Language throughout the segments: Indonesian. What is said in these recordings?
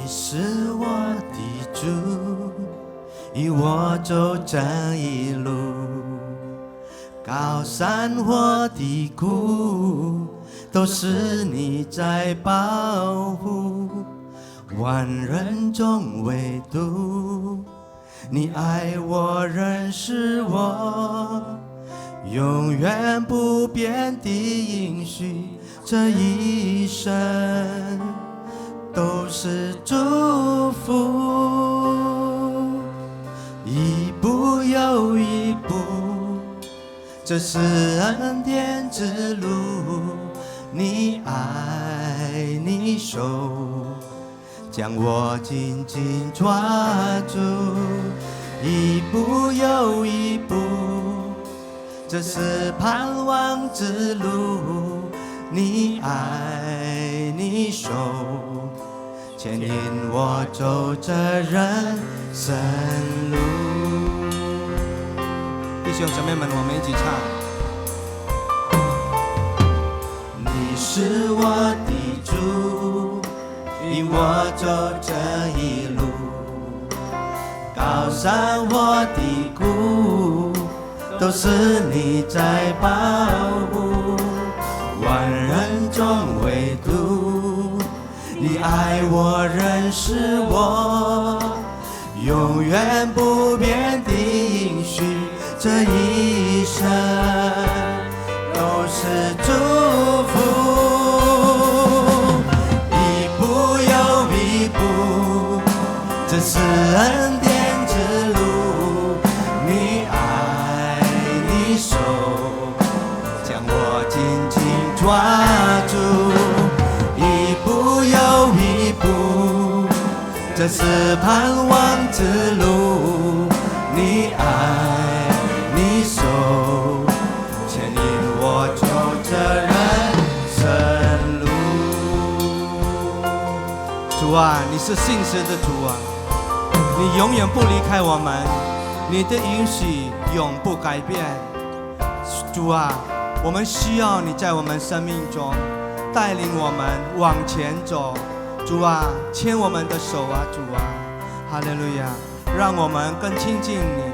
是我的主，与我走这一路，高山或低谷，都是你在保护。万人中唯独你爱我，认识我，永远不变的应许，这一生都是祝福，一步又一步，这是恩典之路，你爱你手，将我紧紧抓住，一步又一步，这是盼望之路，你爱你手，牵引我走这人生路。弟兄姐妹们，我们一起唱。你是我的主，引我走这一路，高山或低谷，都是你在保护。万人中唯独你爱我，认识我，永远不变的应许，这一生都是祝福，一步又一步，这是恩典之路，你爱你手，将我紧紧抓住，一步又一步，这是盼望之路，你爱你手，牵引我走这人生路。主啊，你是信实的主啊，你永远不离开我们，你的允许永不改变。主啊，我们需要你在我们生命中带领我们往前走。主啊，牵我们的手啊，主啊，哈利路亚，让我们更亲近你，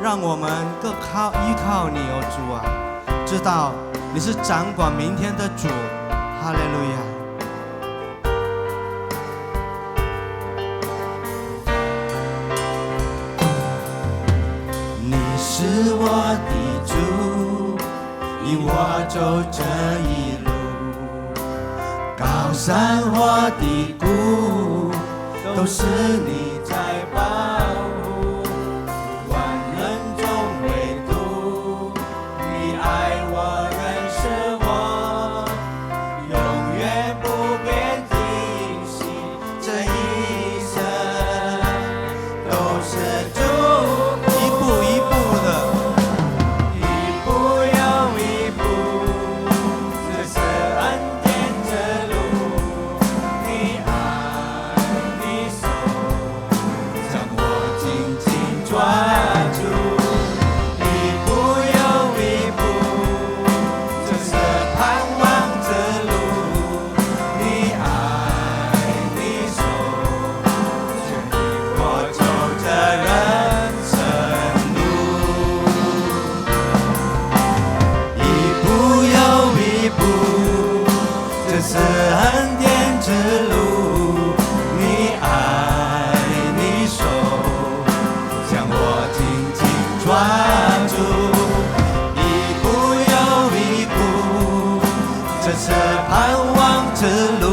让我们更依靠你哦，主啊，知道你是掌管明天的主，哈利路亚。你是我的主，引我走这一路，高山或低谷，都是你在保护。万人中唯独你爱我，认识我，永远不变的应许，这一生都是祝福，一步一步的，一步又一步，这是恩典之路，你爱你手，将我紧紧抓住，一步又一步，这是盼望之路，你爱你手，牵引我走这人生路，一步又一步，这是恩典之路，你爱你手，将我紧紧抓住，一步又一步，这是盼望之路，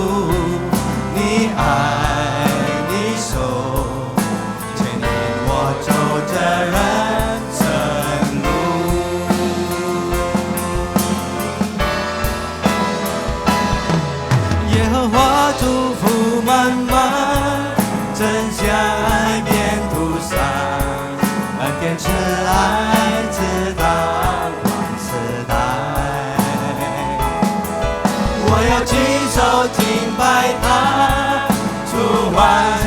你爱你手，牵引我走这人生路。耶和华祝福满满，真相爱遍途上，恩典慈爱直到万世代。我要亲手敬拜他，出欢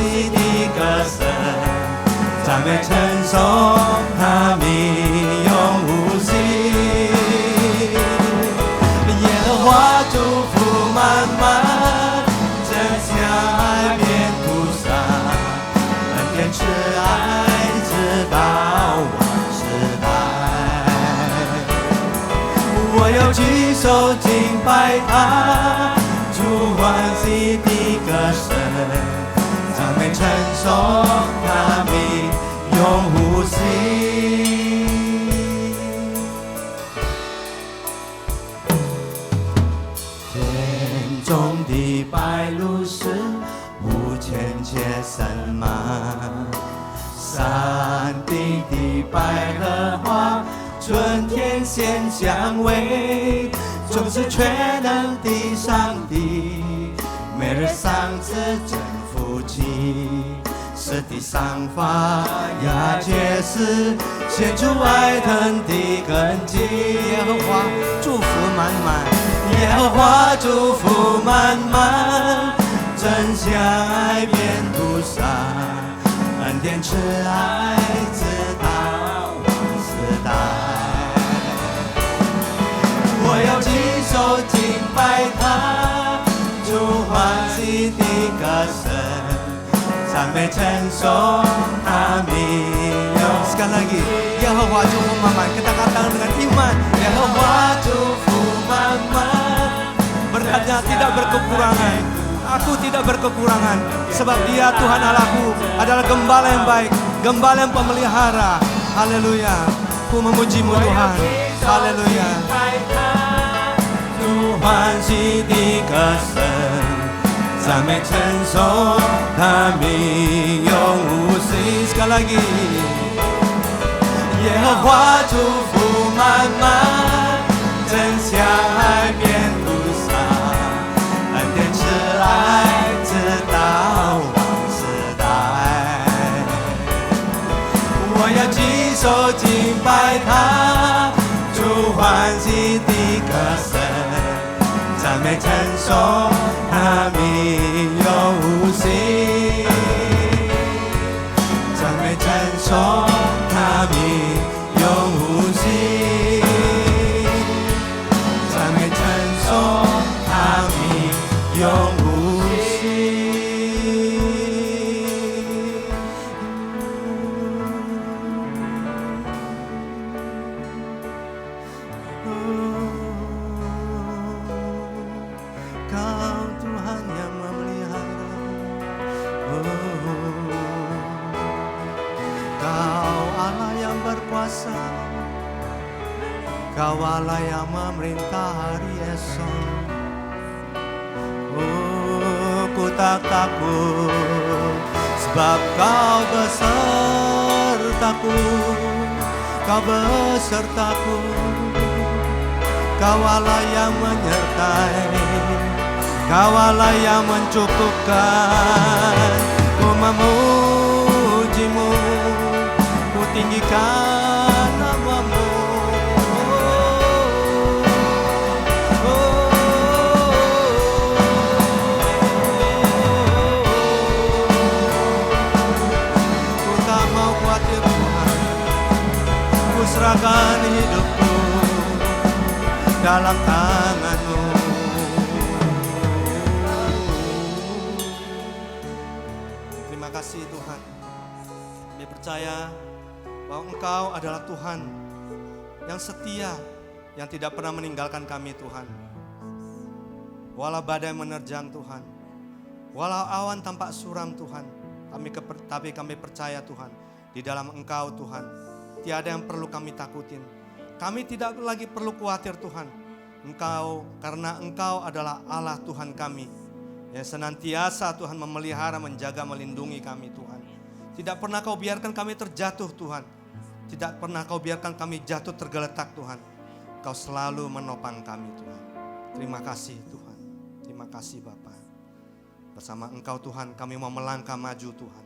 喜的歌声，赞美称颂他名永无尽。耶和华祝福满满，真相爱遍途上，拜他，主欢喜的歌声，赞美称颂他名永无息。田中的白鹭是无牵切散漫，山顶的百合花春天鲜香味，总是全能的上帝，每日赏赐真福气，使地上发芽结实，显出爱疼的根基。耶和华祝福满满，耶和华祝福满满，真相爱遍途上，恩典慈爱直到万世代。我要亲手敬拜他，主欢喜的歌声，赞美称颂他名。Sekali lagi, Yehova祝福满满，kita katakan dengan iman, Yehova祝福满满， berkatnya tidak berkekurangan. Aku tidak berkekurangan, sebab Dia Tuhan Allahku adalah gembala yang baik, gembala yang pemelihara. Haleluya, ku memuji-Mu Tuhan. Haleluya. 主欢喜的歌声，赞美称颂他名永无息。Sekali lagi, 耶和华祝福满满，真相爱遍途上，恩典慈爱直到万世代。我要举手敬拜他，主欢喜的歌声，赞美称颂他名永无息，赞美称颂他名永无息，赞美称颂他名永无息。Kau Tuhan yang memelihara, Kau Allah yang berkuasa, Kau Allah yang memerintah hari esok. Ku tak takut, sebab Kau besertaku, Kau besertaku. Kau Allah yang menyertai, Kau Allah yang mencukupkan. Ku memuji-Mu, ku tinggikan nama-Mu. Ku tak mau khawatir Tuhan, ku serahkan hidupku dalam tangan-Mu. Terima kasih Tuhan. Kami percaya bahwa Engkau adalah Tuhan yang setia, yang tidak pernah meninggalkan kami Tuhan. Walau badai menerjang Tuhan, walau awan tampak suram Tuhan, tapi kami percaya Tuhan, di dalam Engkau Tuhan, tiada yang perlu kami takutin. Kami tidak lagi perlu khawatir Tuhan. Engkau, karena Engkau adalah Allah Tuhan kami, yang senantiasa Tuhan memelihara, menjaga, melindungi kami Tuhan. Tidak pernah Kau biarkan kami terjatuh Tuhan. Tidak pernah Kau biarkan kami jatuh tergeletak Tuhan. Kau selalu menopang kami Tuhan. Terima kasih Tuhan. Terima kasih Bapa. Bersama Engkau Tuhan kami mau melangkah maju Tuhan.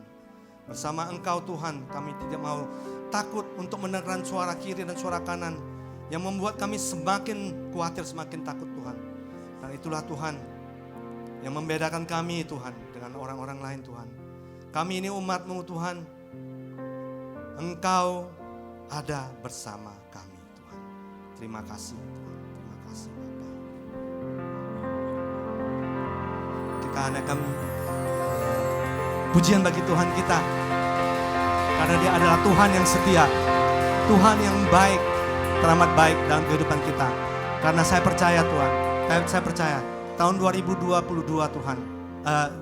Bersama Engkau Tuhan kami tidak mau takut untuk mendengarkan suara kiri dan suara kanan yang membuat kami semakin khawatir, semakin takut Tuhan. Dan itulah Tuhan yang membedakan kami Tuhan dengan orang-orang lain Tuhan. Kami ini umat-Mu Tuhan. Engkau ada bersama kami Tuhan. Terima kasih Tuhan. Terima kasih Bapa. Kita anakan pujian bagi Tuhan kita. Karena Dia adalah Tuhan yang setia, Tuhan yang baik, teramat baik dalam kehidupan kita. Karena saya percaya Tuhan, Saya percaya tahun 2022 Tuhan,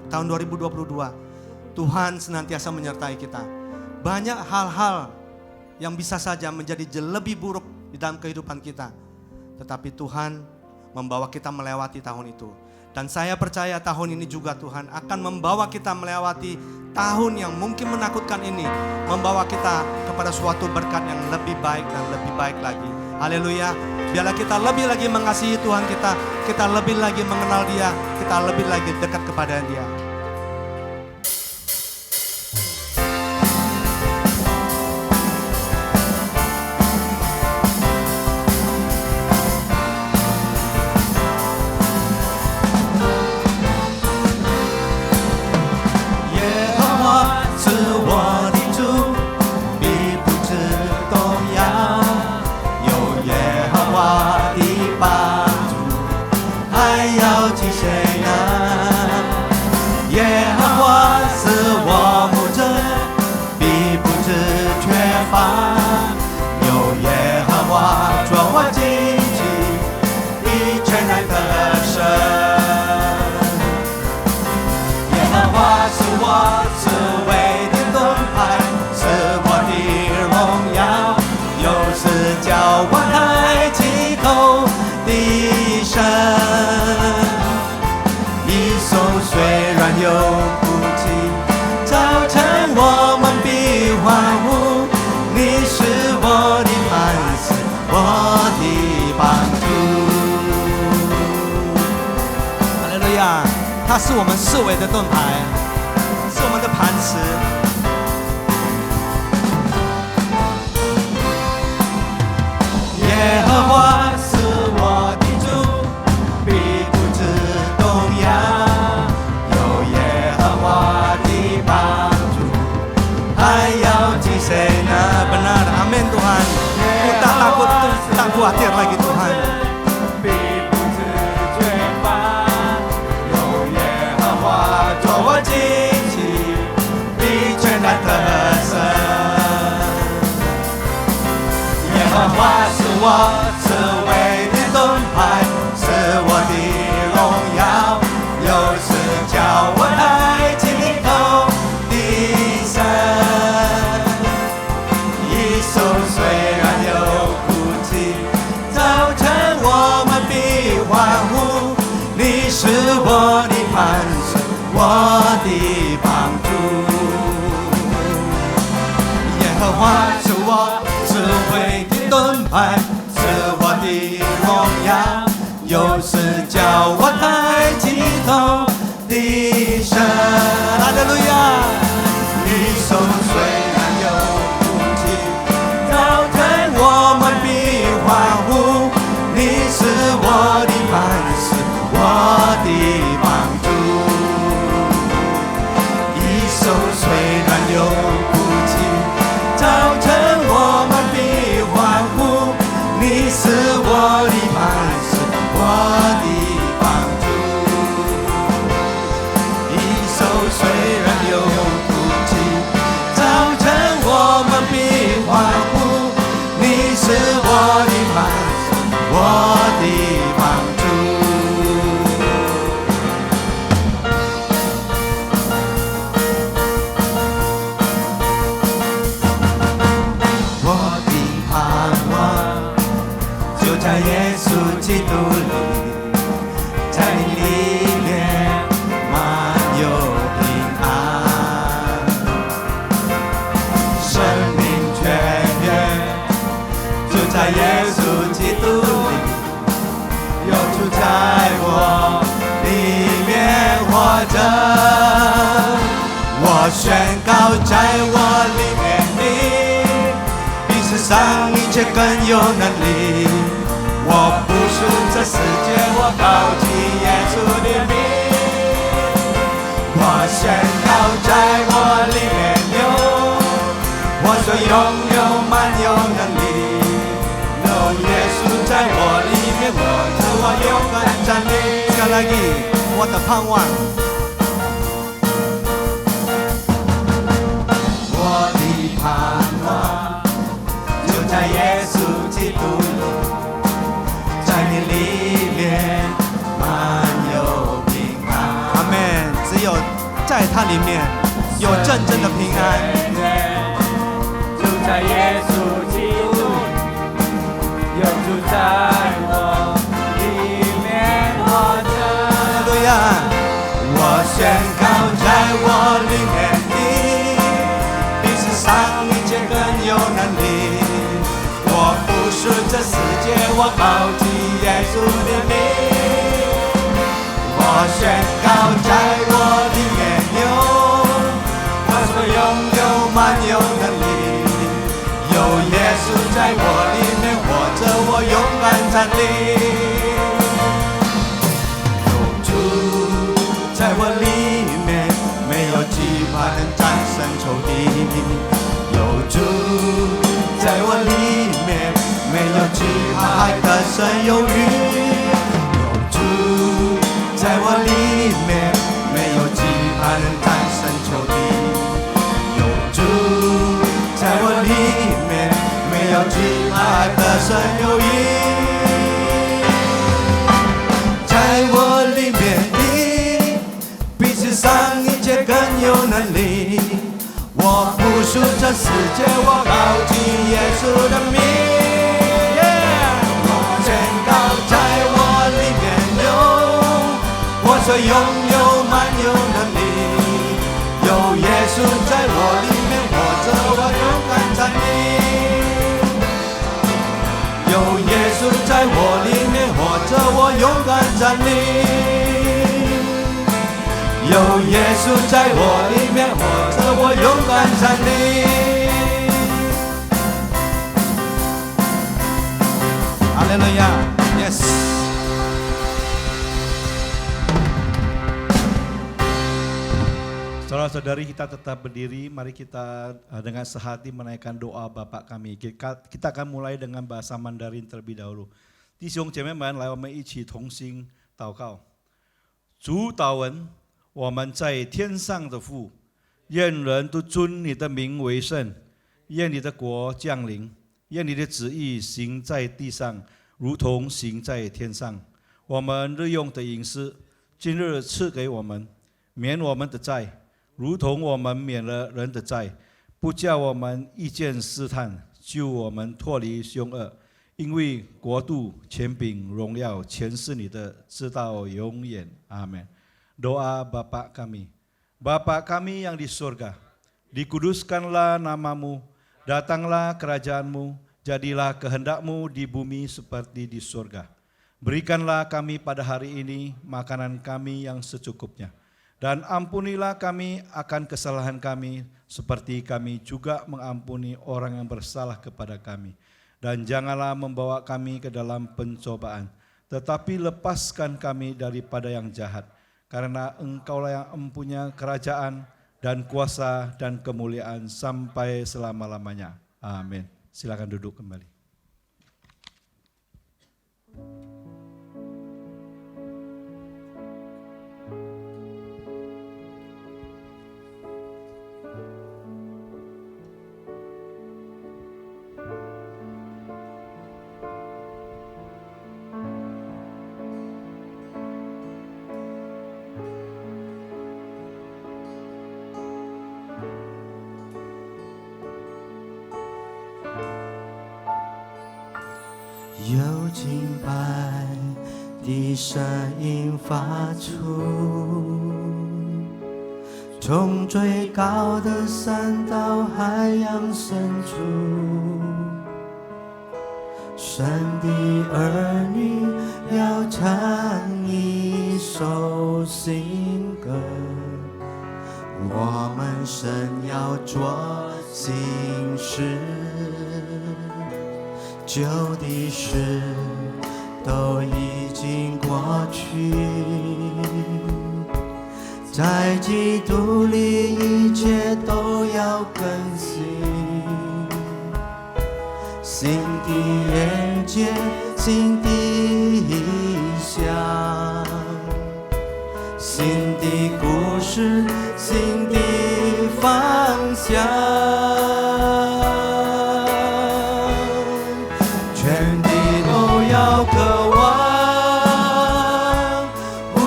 tahun 2022 Tuhan senantiasa menyertai kita. Banyak hal-hal yang bisa saja menjadi lebih buruk di dalam kehidupan kita, tetapi Tuhan membawa kita melewati tahun itu. Dan saya percaya tahun ini juga Tuhan akan membawa kita melewati tahun yang mungkin menakutkan ini, membawa kita kepada suatu berkat yang lebih baik dan lebih baik lagi. Haleluya. Biarlah kita lebih lagi mengasihi Tuhan kita lebih lagi mengenal Dia, kita lebih lagi dekat kepada Dia.他是我们四维的盾牌，是我们的磐石。耶和华是我的主，必不致动摇。有耶和华的帮助，还要记谁呢？ Benar, amin Tuhan. Ku tak takut, tak khawatir lagi Tuhan.耶和华是我智慧的盾牌，是我的荣耀，又是叫我抬起头的神。一宿虽然有哭泣，早晨我们必欢呼。你是我的磐石，我的帮助。耶和华是我智慧的盾牌，是我的荣耀，又是叫我抬起头的神。哈利路亚！一宿虽然有哭泣，早晨我们必欢呼。你是我的磐石，我的帮助。一宿虽然有哭泣，早晨我们必欢呼。你是我的磐石，我的帮助。一宿虽然有哭泣，早晨我们必欢呼。你是我的磐石，我的帮助。我的盼望就在耶稣基督里，在你里面满有平安，生命泉源就在耶稣基督里，有主在我里面活着。我宣告在我里面你比世上一切更有能力。我不属这世界，我靠近耶稣的名。我宣告在我里面有，我所拥有满有能力。有耶稣在我里面，我自我勇敢站立。Sekali lagi, 我的盼望。我的盼望就在耶稣基督里，在你里面在他里面有真正的平安。住在耶稣基督，有住在我里面活着。哈利路亚！我宣告在我里面的，比世上一切更有能力。我不是这世界，我靠近耶稣的名。我宣告在我里面有，我所拥有满有能力。有耶稣在我里面活着，我勇敢站立。有主在我里面，没有惧怕能战胜仇敌。有主在我里面，没有惧怕还得胜有余。有主在我里面，没有惧怕能战胜仇敌。有主在我里面，没有惧怕还得胜有余。在我里面的，比世上一切更有能力。我不属这世界，我靠近耶稣的名。我宣告在我里面有，我所拥有满有能力。有耶稣在我里面活着，我勇敢站立。有耶稣在我里面活着，我勇敢站立。有耶稣在我里面活着，我勇敢站立。哈利路亚 ，Yes。Saudara-saudari, kita tetap berdiri, mari kita dengan sehati menaikkan doa Bapa kami. Kita akan mulai dengan bahasa Mandarin terlebih dahulu. 弟兄姐妹们，来，我们一起同心祷告。主祷文，我们在天上的父，愿人都尊你的名为圣，愿你的国降临，愿你的旨意行在地上，如同行在天上。我们日用的饮食，今日赐给我们，免我们的债，如同我们免了人的债，不叫我们遇见试探，救我们脱离凶恶。因为国度、权柄、荣耀，全是你的，直到永远。阿们。Doa Bapa kami. Bapa kami yang di surga, dikuduskanlah namamu, datanglah kerajaanmu, jadilah kehendakmu di bumi seperti di surga. Berikanlah kami pada hari ini makanan kami yang secukupnya. Dan ampunilah kami akan kesalahan kami, seperti kami juga mengampuni orang yang bersalah kepada kami. Dan janganlah membawa kami ke dalam pencobaan, tetapi lepaskan kami daripada yang jahat. Karena Engkaulah yang mempunyai kerajaan dan kuasa dan kemuliaan sampai selama-lamanya. Amin. Silakan duduk kembali.有敬拜的声音发出，从最高的山到海洋深处，神的儿女要唱一首新歌，我们神要做新事。旧的事都已经过去，在基督里一切都要更新。新的眼界，新的想，新的故事，新的方向。渴望呼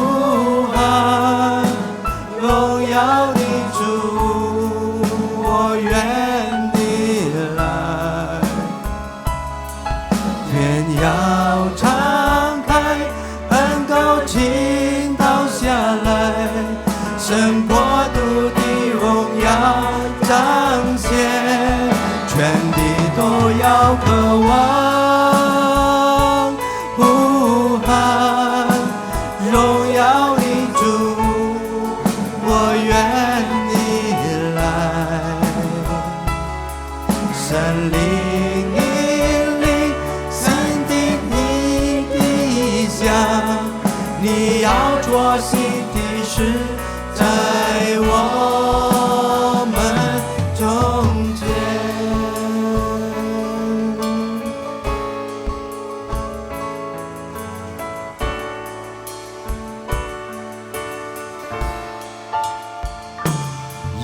喊荣耀是在我们中间。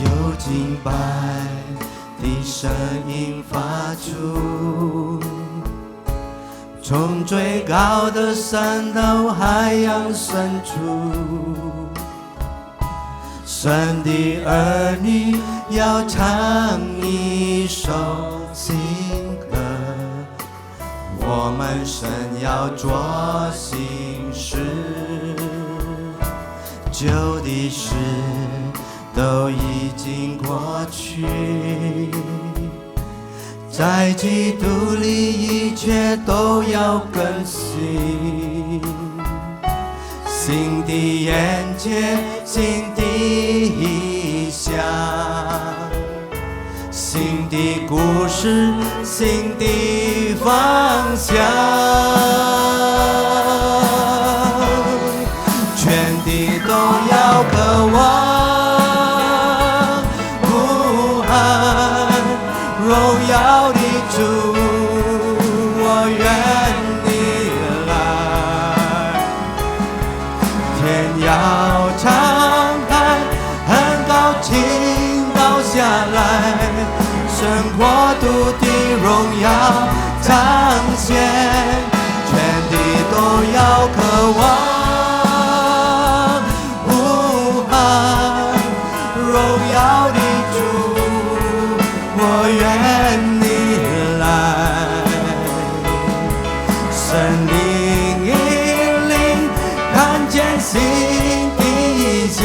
有敬拜的声音发出，从最高的山到海洋深处，神的儿女要唱一首新歌，我们神要做新事，旧的事都已经过去，在基督里一切都要更新。新的眼界，新的意象，新的故事，新的方向，全地都要渴望呼喊荣耀的主，我愿你来。天要敞开，很高倾倒下来，神国度的荣耀彰显，全地都要渴望呼喊荣耀的主，我愿你来。神灵引领，看见新的意象，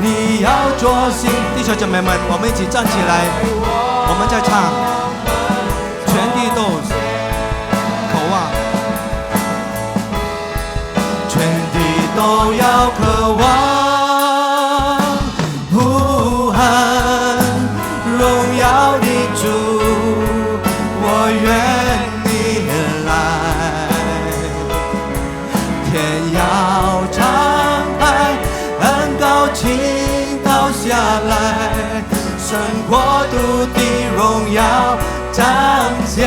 你要做新。弟兄姐妹们，我们一起站起来，我们在唱，全地都渴望，全地都要渴望呼喊荣耀的主，我愿你来。天要敞开，很高倾倒下来，神国度的荣耀彰显，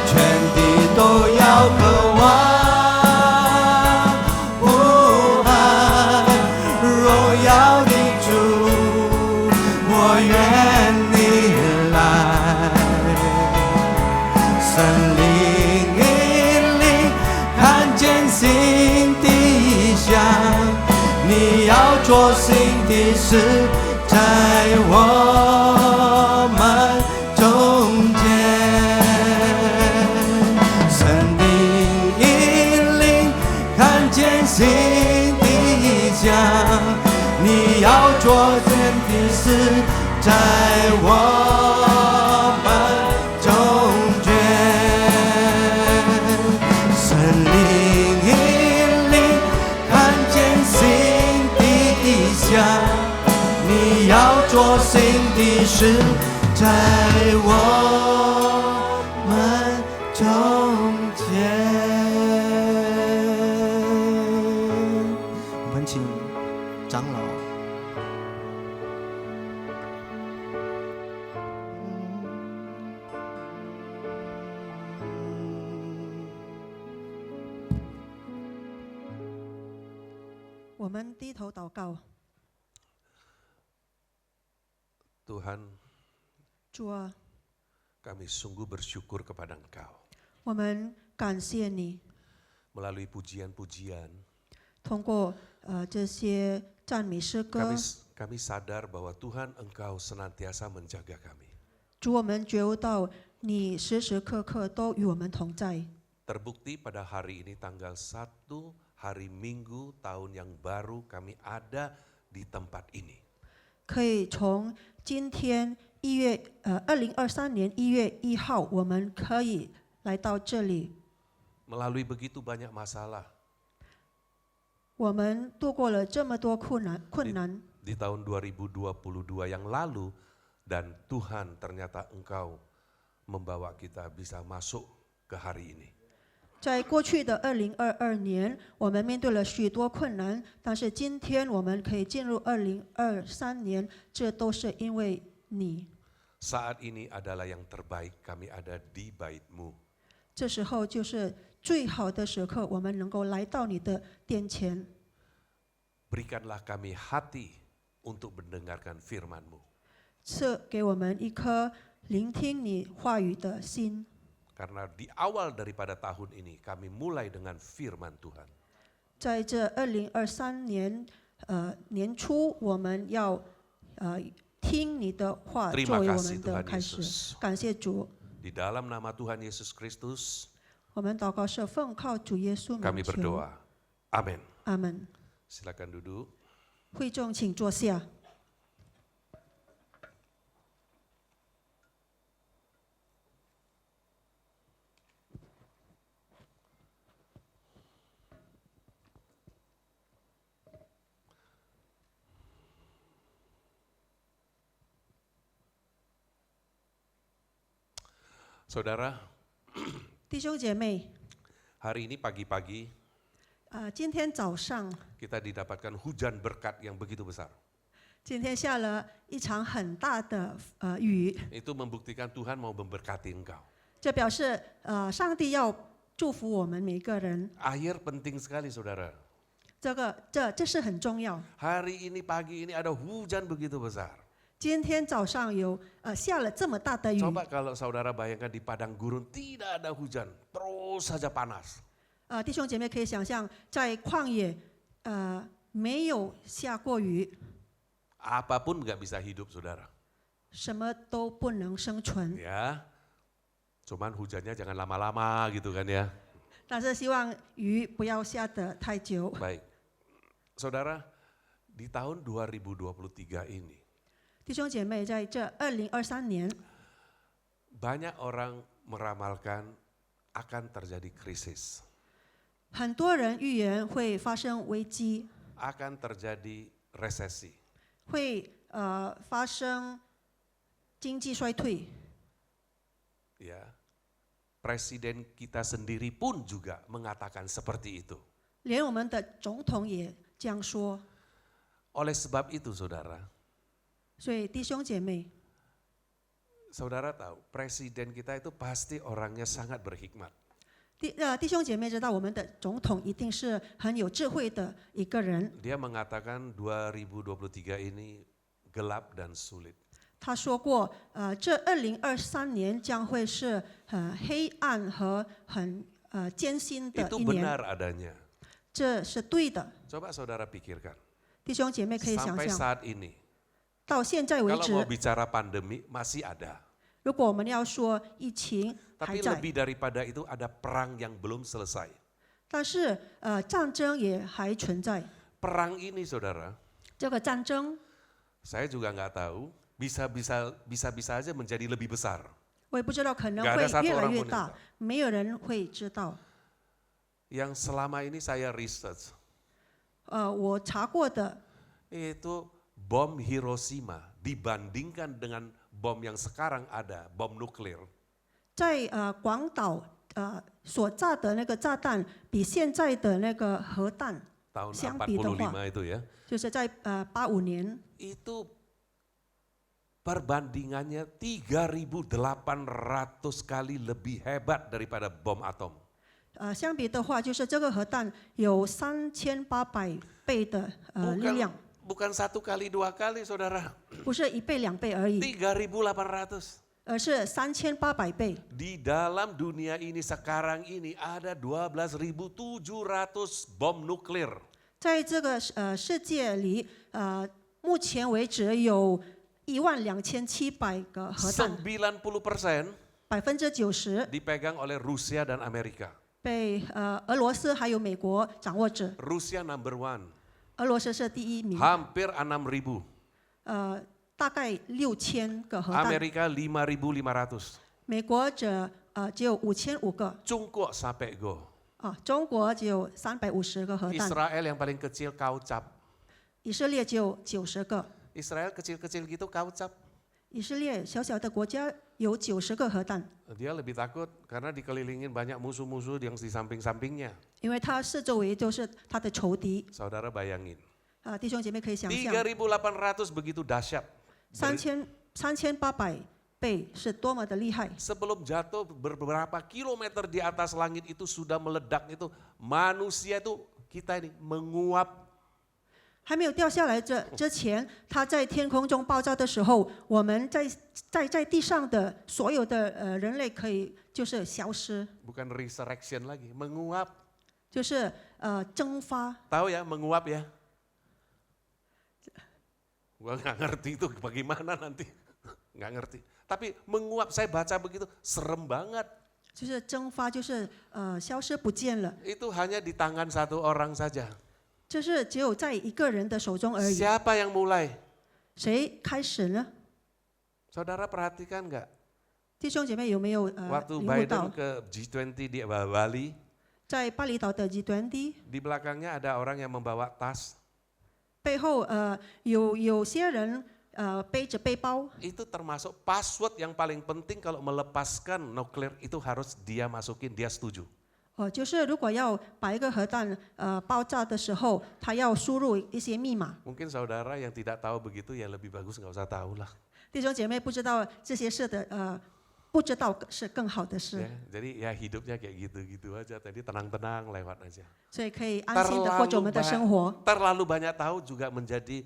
全地都要渴望呼喊荣耀的主，我愿你来。神灵引领，看见新的意象，你要做新的事，在我们中间。神灵引领，看见新的意象，你要做新的事，在我们中间。神灵引领，看见新的意象，你要做新的事，在我们中间。我们请长老。我们低头祷告， Tuhan, 主啊， kami sungguh bersyukur kepada Engkau. 我们感谢你， Melalui pujian-pujian, 通过这些赞美诗歌， kami sadar bahwa Tuhan Engkau senantiasa menjaga kami. 主，我们觉悟到你时时刻刻都与我们同在。 Terbukti pada hari ini tanggal 1 hari Minggu tahun yang baru kami ada di tempat ini. 可以从今天2023年1月1号，我们可以来到这里。 Melalui begitu banyak masalah. 我们度过了这么多困难。 Di tahun 2022 yang lalu, dan Tuhan ternyata Engkau membawa kita bisa masuk ke hari ini. 在过去的2022年，我们面对了许多困难，但是今天我们可以进入2023年，这都是因为你。 Saat ini adalah yang terbaik, kami ada di bait-Mu. 这时候就是最好的时刻，我们能够来到你的殿前。 Berikanlah kami hati untuk mendengarkan firman-Mu. 赐给我们一颗聆听你话语的心。 Karena di awal daripada tahun ini kami mulai dengan firman Tuhan. 在这2023年年初，我们要听你的话 Terima 作为我 kasih 们的 Tuhan 开始。 Yesus. 感谢主， Di dalam nama Tuhan Yesus Kristus 我们祷告是奉靠主耶稣 kami 名求。 berdoa. Amin. 阿门。 Silakan duduk. 会众请坐下。 Saudara, 弟兄姐妹， hari ini pagi-pagi 今天早上， kita didapatkan hujan berkat yang begitu besar. 今天下了一场很大的雨， Itu membuktikan Tuhan mau memberkati engkau. 这表示上帝要祝福我们每个人。 Air penting sekali saudara. 这是很重要。 Hari ini pagi ini ada hujan begitu besar. 今天早上有下了这么大的雨， Coba kalau saudara bayangkan di padang gurun tidak ada hujan, terus saja panas. 弟兄姐妹可以想象，在旷野没有下过雨， Apapun nggak bisa hidup saudara. 什么都不能生存。 Ya, cuman hujannya jangan lama-lama gitu kan ya. 但是希望雨不要下得太久。 Baik, saudara, di tahun 2023 ini 弟兄姐妹，在这2023年， banyak orang meramalkan akan terjadi krisis, 很多人预言会发生危机， akan terjadi resesi. 会发生经济衰退。 Ya, Presiden kita sendiri pun juga mengatakan seperti itu. 连我们的总统也这样说。 Oleh sebab itu saudara, 所以弟兄姐妹， saudara tahu presiden kita itu pasti orangnya sangat berhikmat. 弟兄姐妹知道，我们的总统一定是很有智慧的一个人。 Dia mengatakan 2023 ini gelap dan sulit. 他说过，这2023年将会是黑暗和很艰辛的 Itu 一年， benar adanya. 这是对的。 Coba saudara pikirkan. 弟兄姐妹可以想 Sampai 象， saat ini, 到现在为 kalau 止 mau，bicara pandemi masih ada. 如果我们要说疫情还 Tapi 在， lebih daripada itu ada perang yang belum selesai. 但是战争也还存在。 Perang ini saudara, 这个战争， saya juga nggak tahu, bisa aja menjadi lebih besar. 我也不知道，可能 Nggak 会 ada satu 越来 orang 越 pun yang 大 tahu.，没有人会知道。 Yang selama ini saya research, 我查过的， itu bom Hiroshima dibandingkan dengan bom yang sekarang ada, bom nuklir. 在广岛所炸的那个炸弹，比现在的那个核弹 Tahun 相比的话， 45 itu ya. 就是在85年， Itu perbandingannya 3.800 kali lebih hebat daripada bom atom. 相比的话，就是这个核弹有3800倍的力量， Bukan 1 kali 2 kali saudara, 不是1倍2倍而已， 3.800. 而是3800倍。 Di dalam dunia ini sekarang ini ada 12.700 bom nuklir. 在这个世界里，目前为止有12700个核弹， 90% 90%。 dipegang oleh Rusia dan Amerika. 被俄罗斯还有美国掌握着， Rusia number 1, 俄罗斯是第一名， hampir 6.000. 大概6000个核弹， Amerika 5.500. 美国只有5500个， Cungkok sampai go. 中国只有350个核弹， Israel yang paling kecil kaucap. 以色列只有90个， Israel kecil-kecil gitu kaucap. 以色列小小的国家有90个核弹， Dia lebih takut karena dikelilingin banyak musuh-musuh yang di samping-sampingnya. 因为他四周围都是他的仇敌。 Saudara bayangin, 弟兄姐妹可以想象， 3.800 begitu dahsyat. 3800倍是多么的厉害。 Sebelum jatuh beberapa kilometer di atas langit itu sudah meledak itu, manusia itu kita ini menguap. 还没有掉下来之前，它在天空中爆炸的时候，我们在地上的所有的人类可以就是消失， Bukan resurrection lagi, menguap. 就是蒸发。 Tahu ya menguap ya? Gua nggak ngerti itu bagaimana nanti, nggak ngerti. Tapi menguap, saya baca begitu, serem banget. 就是蒸发，就是消失不见了。 Itu hanya di tangan satu orang saja. 这是只有在一个人的手中而已。 Siapa yang mulai? 谁开始呢？ Saudara perhatikan nggak? 弟兄姐妹有没有 Waktu 领悟 Biden 到， ke G20 di Bali, 在巴厘岛的G20 di belakangnya ada orang yang membawa tas. 背后有些人背着背包， Itu termasuk password yang paling penting kalau melepaskan nuklir itu harus dia masukin, dia setuju. 就是如果要把一个核弹爆炸的时候，他要输入一些密码。 Mungkin saudara yang tidak tahu begitu ya lebih bagus nggak usah tahu lah. 弟兄姐妹不知道这些事的不知道是更好的事， Ya, jadi ya hidupnya kayak gitu-gitu aja. Tadi tenang-tenang lewat aja. 所以可以安心的过着我们的生活。 Terlalu banyak tahu juga menjadi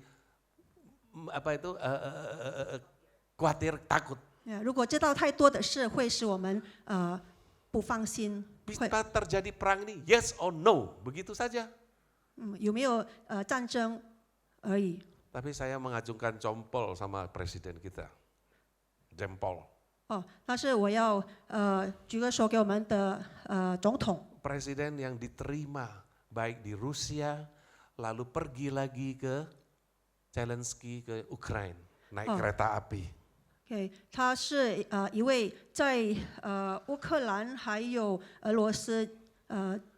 khawatir, takut. 如果知道太多的事，会使我们不放心。 Bisa terjadi perang ini, yes or no, begitu saja. 有没有战争而已。 Tapi saya mengajungkan compol sama presiden kita, jempol. 但是我要举个手给我们的总统。 Presiden yang diterima baik di Rusia, lalu pergi lagi ke Zelensky ke Ukraina, naik kereta api. 他是一位在乌克兰还有俄罗斯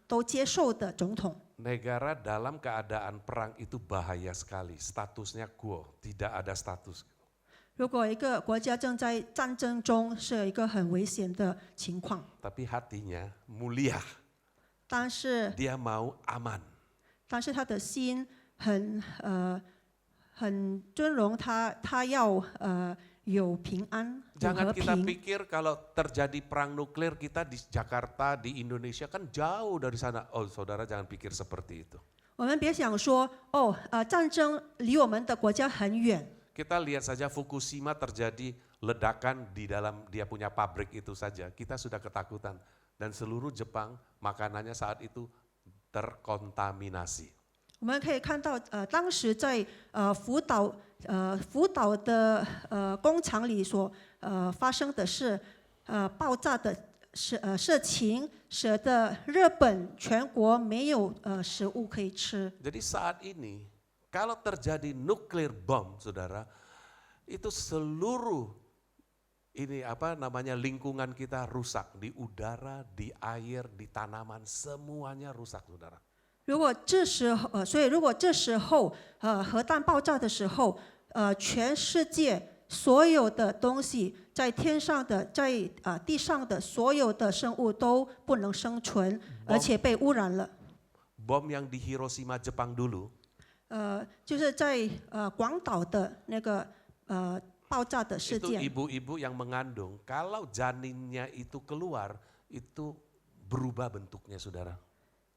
都接受的总统。 Negara dalam keadaan perang itu bahaya sekali, statusnya quo, tidak ada status. 如果一个国家正在战争中，是一个很危险的情况。 Tapi hatinya mulia, 但是 dia mau aman. 他的心很尊荣，他要有平安，有 Jangan 和 kita 平。 pikir kalau terjadi perang nuklir kita di Jakarta, di Indonesia kan jauh dari sana. Oh saudara jangan pikir seperti itu. 我们别想说战争离我们的国家很远。 Kita lihat saja Fukushima terjadi ledakan di dalam dia punya pabrik itu saja. Kita sudah ketakutan. Dan seluruh Jepang makanannya saat itu terkontaminasi. 我们可以看到，当时在福岛的工厂里所发生的是爆炸的事情，使得日本全国没有食物可以吃。 Jadi saat ini kalau terjadi nuklir bom, saudara, itu seluruh ini lingkungan kita rusak di udara, di air, di tanaman, semuanya rusak, saudara. 所以如果这时候核弹爆炸的时候，全世界所有的东西，在天上的，在地上的所有的生物都不能生存，而且被污染了。 Bom yang di Hiroshima Jepang dulu, 就是在广岛的那个爆炸的事 itu 件。 ibu-ibu yang mengandung, kalau janinnya itu keluar, itu berubah bentuknya, saudara.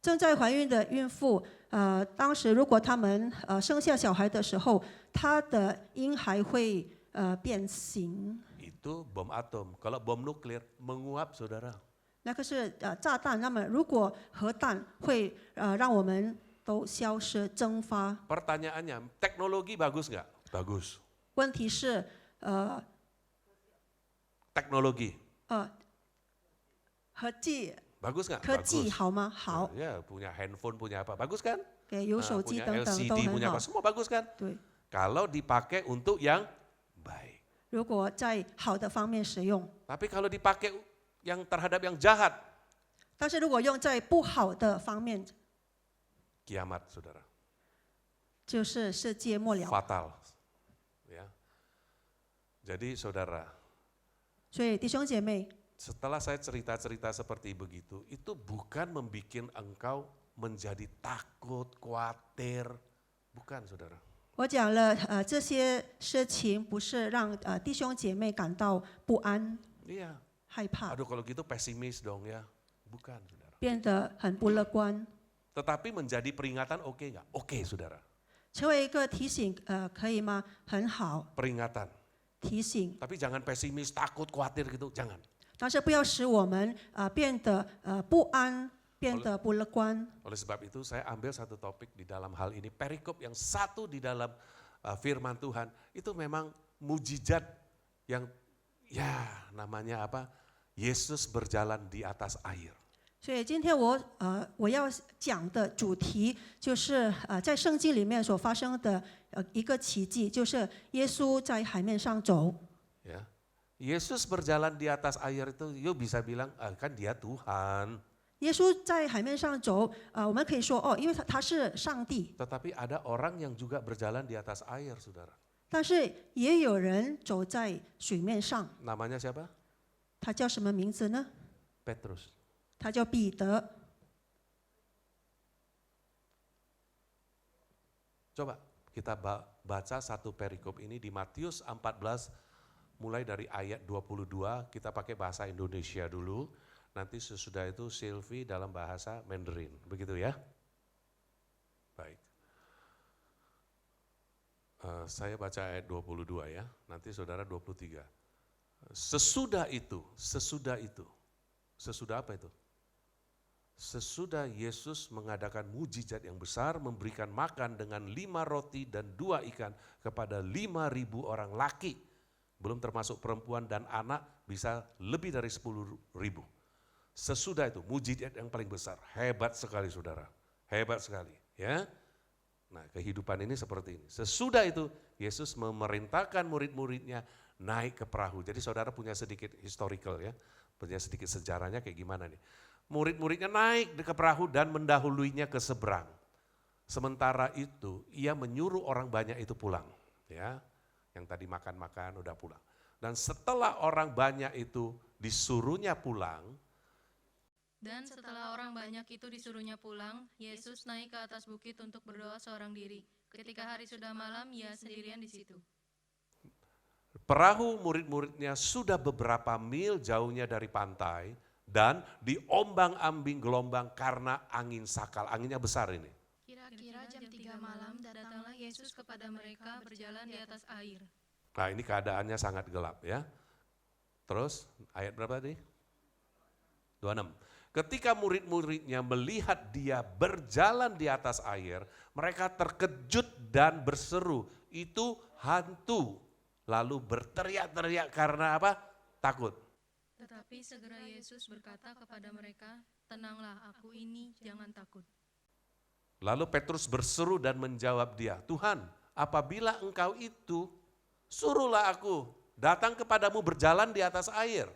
正在怀孕的孕妇，当时如果他们生下小孩的时候，她的婴孩会变形。 Itu bom atom. Kalau bom nuklir menguap, saudara. 那个是炸弹，那么如果核弹会让我们都消失蒸发。 Pertanyaannya, teknologi bagus nggak? Bagus. 问题是Teknologi 科技 bagus nggak? 科技 Bagus. 好吗？好， Ya, punya handphone, punya apa? Bagus kan? 有手机 Punya 等等都 LCD, 很 punya 好 apa? Semua bagus kan? 对， Kalau dipakai untuk yang baik. 如果在好的方面使用， Tapi kalau dipakai yang terhadap yang jahat, 但是如果用在不好的方面， kiamat, saudara. 就是世界末了。 Fatal. Ya. Jadi saudara, 所以弟兄姐妹， setelah saya cerita-cerita seperti begitu, itu bukan membuat engkau menjadi takut, khawatir. Bukan saudara. 我讲了这些事情，不是让弟兄姐妹感到不安、 Iya. 害怕， Aduh kalau gitu pesimis dong ya. Bukan saudara. 变得很不乐观。 Tetapi menjadi peringatan oke nggak? Oke saudara. 成为一个提醒，可以吗？很好， Peringatan. 提醒， Tapi jangan pesimis, takut, khawatir gitu. Jangan. 但是不要使我们变得不安，变得不乐观。 Oleh sebab itu saya ambil satu topik di dalam hal ini. Perikop yang satu di dalam firman Tuhan itu memang mujizat yang ya namanya apa? Yesus berjalan di atas air. 所以今天我要讲的主题就是在圣经里面所发生的一个奇迹，就是耶稣在海面上走。 Ya. Yesus berjalan di atas air itu, yuk bisa bilang kan dia Tuhan. 耶稣在海面上走，我们可以说因为他是上帝， Tetapi ada orang yang juga berjalan di atas air, saudara. 但是也有人走在水面上， Namanya siapa? 他叫什么名字呢？ Petrus. 他叫彼得。 Coba kita baca satu perikop ini di Matius 14 mulai dari ayat 22, kita pakai bahasa Indonesia dulu, nanti sesudah itu Sylvie dalam bahasa Mandarin, begitu ya? Baik. Saya baca ayat 22 ya, nanti saudara 23. Sesudah apa itu? Sesudah Yesus mengadakan mujizat yang besar, memberikan makan dengan 5 roti dan 2 ikan kepada 5.000 orang laki, belum termasuk perempuan dan anak, bisa lebih dari 10.000. Sesudah itu mujizat yang paling besar, hebat sekali saudara, hebat sekali ya. Nah kehidupan ini seperti ini. Sesudah itu Yesus memerintahkan murid-muridnya naik ke perahu. Jadi saudara punya sedikit historical ya, punya sedikit sejarahnya kayak gimana nih. Murid-muridnya naik ke perahu dan mendahuluinya ke seberang. Sementara itu ia menyuruh orang banyak itu pulang. Ya, yang tadi makan-makan udah pulang. Dan setelah orang banyak itu disuruhnya pulang. Dan setelah orang banyak itu disuruhnya pulang, Yesus naik ke atas bukit untuk berdoa seorang diri. Ketika hari sudah malam, ia sendirian di situ. Perahu murid-muridnya sudah beberapa mil jauhnya dari pantai. Dan diombang-ambing gelombang karena angin sakal, anginnya besar ini. Kira-kira jam 3 malam datanglah Yesus kepada mereka berjalan di atas air. Nah ini keadaannya sangat gelap ya. Terus ayat berapa tadi? 26. Ketika murid-muridnya melihat dia berjalan di atas air, mereka terkejut dan berseru, itu hantu. Lalu berteriak-teriak karena apa? Takut. Tetapi segera Yesus berkata kepada mereka, tenanglah, aku ini, jangan takut. Lalu Petrus berseru dan menjawab dia, Tuhan, apabila engkau itu, suruhlah aku datang kepadamu berjalan di atas air.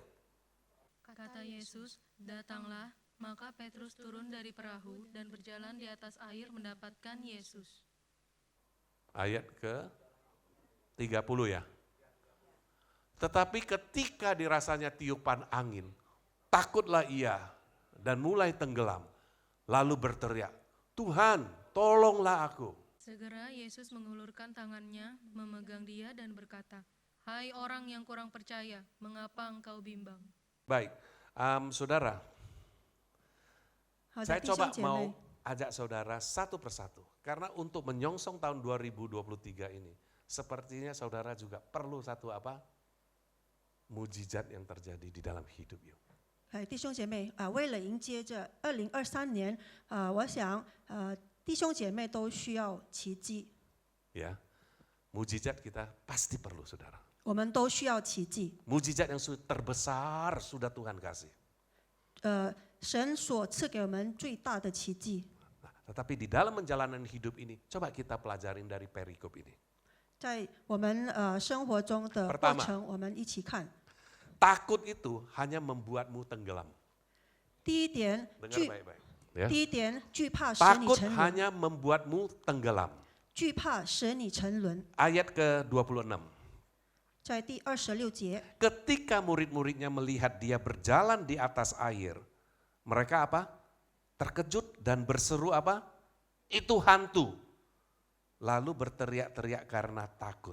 Kata Yesus, datanglah, maka Petrus turun dari perahu dan berjalan di atas air mendapatkan Yesus. Ayat ke 30 ya. Tetapi ketika dirasanya tiupan angin, takutlah ia dan mulai tenggelam. Lalu berteriak, Tuhan tolonglah aku. Segera Yesus mengulurkan tangannya, memegang dia dan berkata, hai orang yang kurang percaya, mengapa engkau bimbang? Baik, saudara, 好的， saya 弟兄 coba 姐 mau 妹， ajak saudara satu persatu. Karena untuk menyongsong tahun 2023 ini, sepertinya saudara juga perlu satu apa? Mujizat yang terjadi di dalam hidup you. 弟兄姐妹为了迎接这2023年，我想弟兄姐妹都需要奇迹， Ya, mujizat kita pasti perlu saudara. 我们都需要奇迹。 Mujizat yang terbesar sudah Tuhan kasih. 神所赐给我们最大的奇迹， Nah, tetapi di dalam menjalani hidup ini, coba kita pelajarin dari perikop ini. 在我们生活中的过 Pertama 程，我们一起看。 Takut itu hanya membuatmu tenggelam. 第一点， Dengar baik-baik. Ya. 第一点，惧怕使你 Takut 沉沦， hanya membuatmu tenggelam. 惧怕使你沉沦。 Ayat ke-26. 在第26节， Ketika murid-muridnya melihat dia berjalan di atas air, mereka apa? Terkejut dan berseru apa? Itu hantu. Lalu berteriak-teriak karena takut.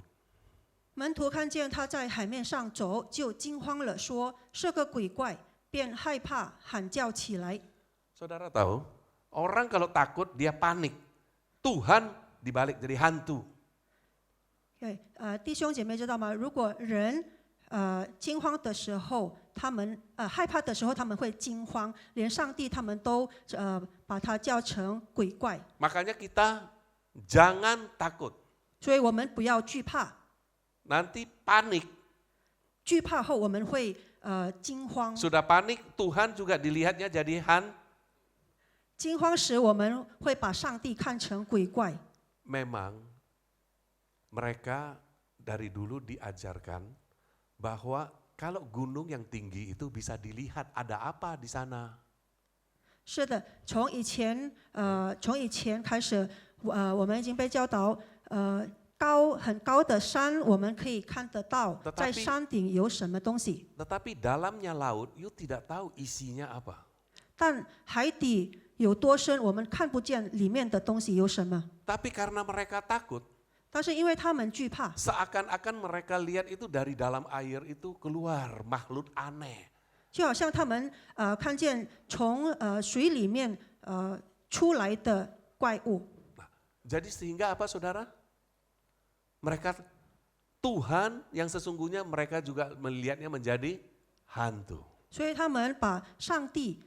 门徒看见他在海面上走，就惊慌了，说是个鬼怪，便害怕，喊叫起来。 Saudara tahu, orang kalau takut dia panik. Tuhan dibalik jadi hantu. 对，弟兄姐妹知道吗？如果人惊慌的时候，他们害怕的时候，他们会惊慌，连上帝他们都把它叫成鬼怪。 Makanya kita jangan takut. 所以我们不要惧怕， Nanti panik. 惧怕后我们会惊慌， Sudah panik, Tuhan juga dilihatnya jadi hantu. 惊慌时我们会把上帝看成鬼怪。 Memang mereka dari dulu diajarkan bahwa kalau gunung yang tinggi itu bisa dilihat ada apa di sana. 是的，从以前开始，我们已经被教导，很高的山我们可以看得到， Tetapi 在山顶有什么东西。 Tetapi dalamnya laut, you tidak tahu isinya apa. 但海底有多深，我们看不见里面的东西有什么。 Tapi karena mereka takut, 但是因为他们惧怕， seakan-akan mereka lihat itu dari dalam air itu keluar makhluk aneh. 就好像他们看见从水里面出来的怪物。 Jadi sehingga apa saudara? Mereka Tuhan yang sesungguhnya mereka juga melihatnya menjadi hantu. 所以他们把上帝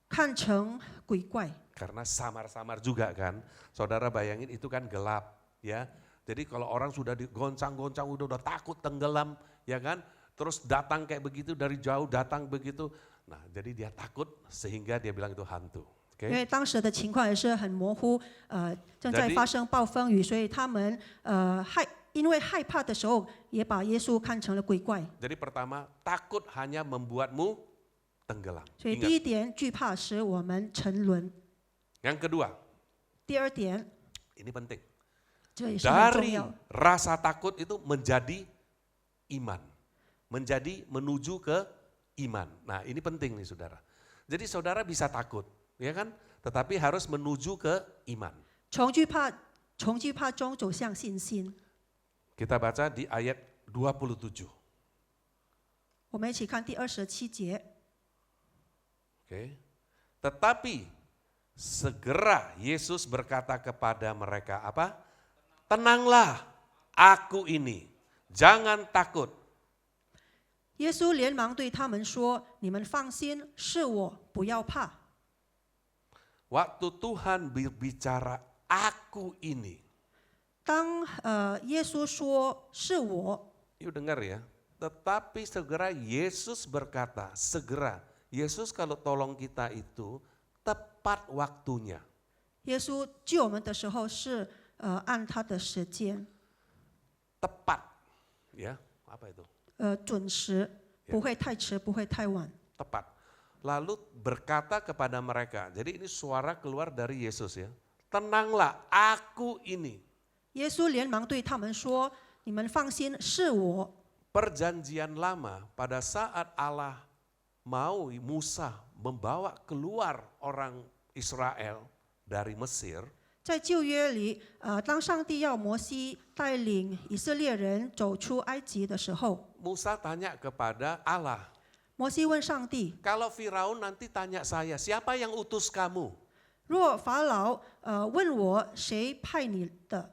看成鬼怪。 Karena samar-samar juga kan. Saudara bayangin itu kan gelap ya. Jadi kalau orang sudah digoncang-goncang udah takut tenggelam ya kan. Terus datang kayak begitu dari jauh datang begitu. Nah jadi dia takut sehingga dia bilang itu hantu. 因为当时的情况也是很模糊，正在发生暴风雨，所以他们因为害怕的时候，也把耶稣看成了鬼怪。 Jadi pertama takut hanya membuatmu tenggelam. 所以 Ingat. 第一点，惧怕使我们沉沦。 Yang kedua, 第二点， ini penting. 这也是很重 Dari 要。 rasa takut itu menjadi iman. Menjadi menuju ke iman. Nah ini penting nih saudara. Jadi saudara bisa takut, ya kan? Tetapi harus menuju ke iman. 从惧怕中走向信心。 Kita baca di ayat 27. 我们一起看第27节。 Oke. Tetapi segera Yesus berkata kepada mereka apa? Tenanglah, aku ini, jangan takut. 耶稣连忙对他们说：“你们放心，是我，不要怕。” Waktu Tuhan berbicara aku ini. 当耶稣说是我， Yuk dengar ya. Tetapi segera Yesus berkata, segera. Yesus kalau tolong kita itu tepat waktunya. 耶稣救我们的时候是按他的时间， Tepat. Ya, apa itu? 准时，不会太迟，不会太晚。 Tepat. Lalu berkata kepada mereka. Jadi ini suara keluar dari Yesus ya. Tenanglah, aku ini. 耶稣连忙对他们说：“你们放心，是我。” Perjanjian lama pada saat Allah mau Musa membawa keluar orang Israel dari Mesir. 在旧约里，当上帝要摩西带领以色列人走出埃及的时候， Musa tanya kepada Allah. 摩西问上帝 Kalau Firaun nanti tanya saya, siapa yang utus kamu?：“ 若法老问我谁派你的？”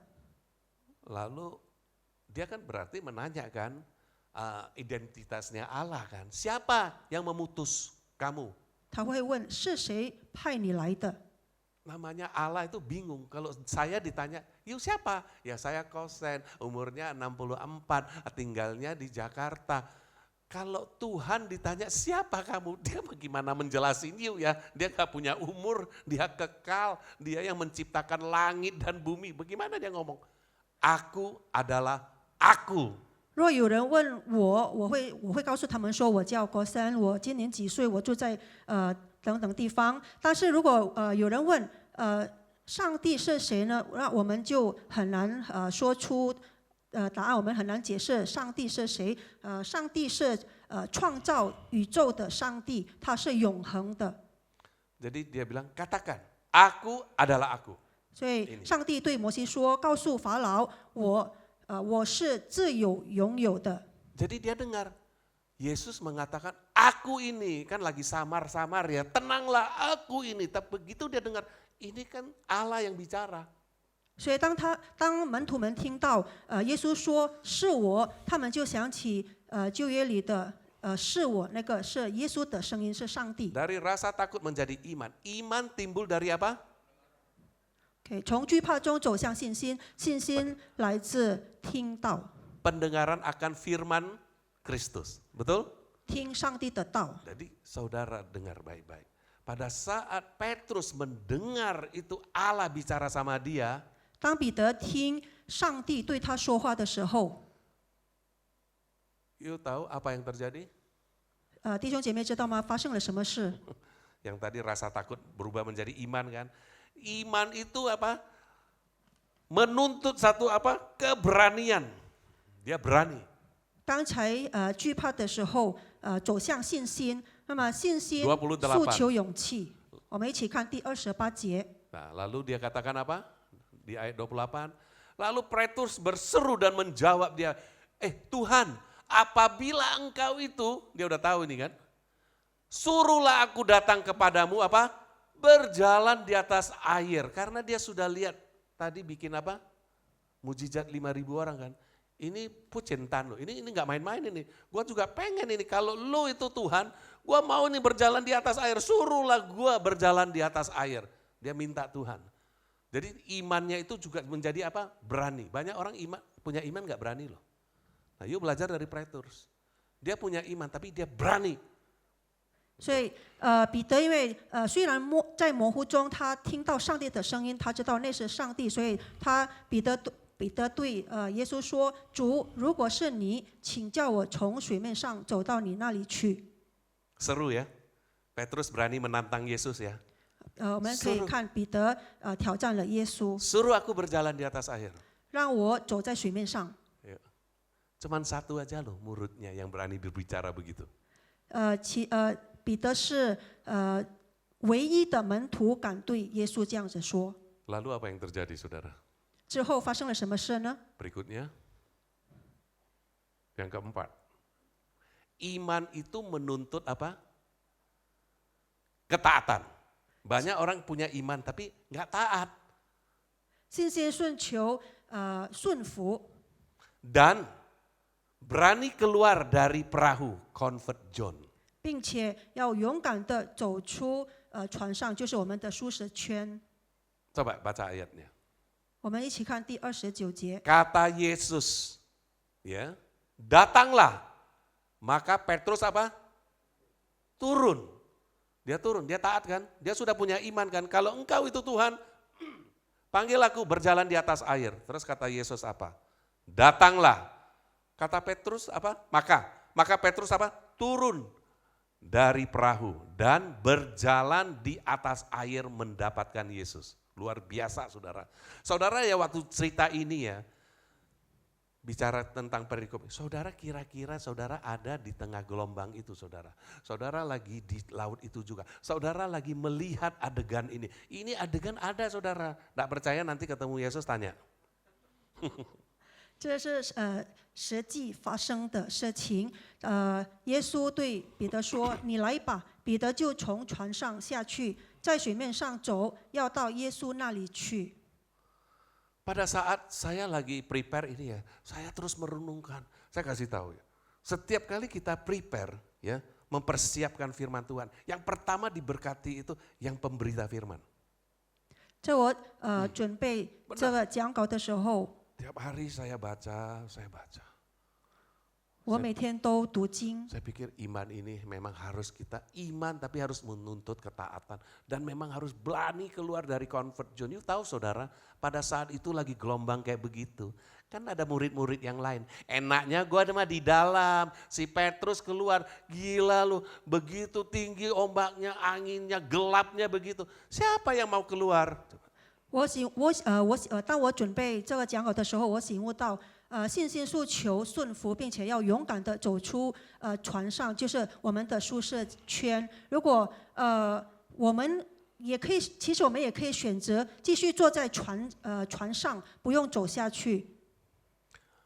Lalu dia kan berarti menanyakan identitasnya Allah kan. Siapa yang memutus kamu? 他会问是谁派你来的？ Namanya Allah itu bingung. Kalau saya ditanya, yuk siapa? Ya saya Kosen, umurnya 64, tinggalnya di Jakarta. Kalau Tuhan ditanya siapa kamu? Dia bagaimana menjelasin yuk ya. Dia gak punya umur, dia kekal. Dia yang menciptakan langit dan bumi. Bagaimana dia ngomong? Aku adalah aku. 若有人问我，我会告诉他们说，我叫国森，我今年几岁，我住在等等地方。但是如果有人问上帝是谁呢？那我们就很难说出答案我们很难解释上帝是谁。上帝是创造宇宙的上帝，他是永恒的。 Jadi dia bilang, katakan, aku adalah aku. 所以上帝对摩西说：“告诉法老，我是自有拥有的。” Jadi dia dengar, Yesus mengatakan, aku ini, kan lagi samar-samar ya, tenanglah aku ini. Tapi begitu dia dengar, ini kan Allah yang bicara. 所以当门徒们听到耶稣说是我，他们就想起旧约里的是我，那个是耶稣的声音，是上帝。 Dari rasa takut menjadi iman. Iman timbul dari apa? 从惧怕中走向信心，信心来自听到， Pendengaran akan firman Kristus. Betul? 听上帝的道。 Jadi saudara dengar baik-baik. Pada saat Petrus mendengar itu Allah bicara sama dia, 当彼得听上帝对他说话的时候， you tahu apa yang terjadi? 弟兄姐妹知道吗？发生了什么事？ Yang tadi rasa takut berubah menjadi iman kan? Iman itu apa? Menuntut satu apa? Keberanian. Dia berani. 刚才惧怕的时候，走向信心。那么信心28诉求勇气。我们一起看第28节。 Nah, lalu dia katakan apa? Di ayat 28. Lalu Petrus berseru dan menjawab dia, Tuhan, apabila engkau itu, dia udah tahu ini kan, suruhlah aku datang kepadamu apa? Berjalan di atas air. Karena dia sudah lihat tadi bikin apa? Mujizat 5.000 orang kan. Ini pucentan loh, ini gak main-main ini. Gua juga pengen ini, kalau lu itu Tuhan, gua mau nih berjalan di atas air, suruhlah gua berjalan di atas air. Dia minta Tuhan. Jadi imannya itu juga menjadi apa? Berani. Banyak orang punya iman gak berani loh. Nah yuk belajar dari Petrus. Dia punya iman tapi dia berani. 所以彼得因为虽然在模糊中他听到上帝的声音，他知道那是上帝，所以彼得对耶稣说：“主，如果是你，请叫我从水面上走到你那里去。” Seru ya. Petrus berani menantang Yesus ya. 我们可以看彼得挑战了耶稣， Suruh aku berjalan di atas air. 让我走在水面上。 Cuman satu aja loh muridnya yang berani berbicara begitu. 彼得是唯一的门徒敢对耶稣这样子说。 Lalu apa yang terjadi saudara? 之后发生了什么事呢？ Berikutnya, yang keempat. Iman itu menuntut apa? Ketaatan. Banyak orang punya iman tapi nggak taat. 信心顺求顺服， Dan berani keluar dari perahu, comfort zone. 并且要勇敢的走出船上，就是我们的舒适圈。 Coba baca ayatnya. 我们一起看第29节。 Kata Yesus, ya, datanglah. Maka Petrus apa? Turun. Dia turun, dia taat kan? Dia sudah punya iman kan? Kalau engkau itu Tuhan, panggil aku berjalan di atas air. Terus kata Yesus apa? Datanglah. Kata Petrus apa? Maka Petrus apa? Turun dari perahu dan berjalan di atas air mendapatkan Yesus. Luar biasa saudara. Saudara ya waktu cerita ini ya, bicara tentang perikop, saudara kira-kira saudara ada di tengah gelombang itu saudara. Saudara lagi di laut itu juga. Saudara lagi melihat adegan ini. Ini adegan ada saudara. Tidak percaya nanti ketemu Yesus tanya. 这是实际发生的事情。耶稣对彼得说：“你来吧。”彼得就从船上下去，在水面上走，要到耶稣那里去。 Pada saat saya lagi prepare ini ya, saya terus merenungkan. Saya kasih tahu ya, setiap kali kita prepare ya, mempersiapkan firman Tuhan, yang pertama diberkati itu yang pemberita firman. 在我准备这个讲稿的时候， Tiap hari saya baca. 我每天都读经。 Saya pikir iman ini memang harus kita iman tapi harus menuntut ketaatan. Dan memang harus berani keluar dari comfort zone. You tahu saudara, pada saat itu lagi gelombang kayak begitu. Kan ada murid-murid yang lain. Enaknya gue ada di dalam, si Petrus keluar. Gila lu, begitu tinggi ombaknya, anginnya, gelapnya begitu. Siapa yang mau keluar? 当我准备这个讲稿的时候，我醒悟到，信心诉求顺服，并且要勇敢的走出船上，就是我们的舒适圈。如果我们也可以，其实我们也可以选择继续坐在船上，不用走下去。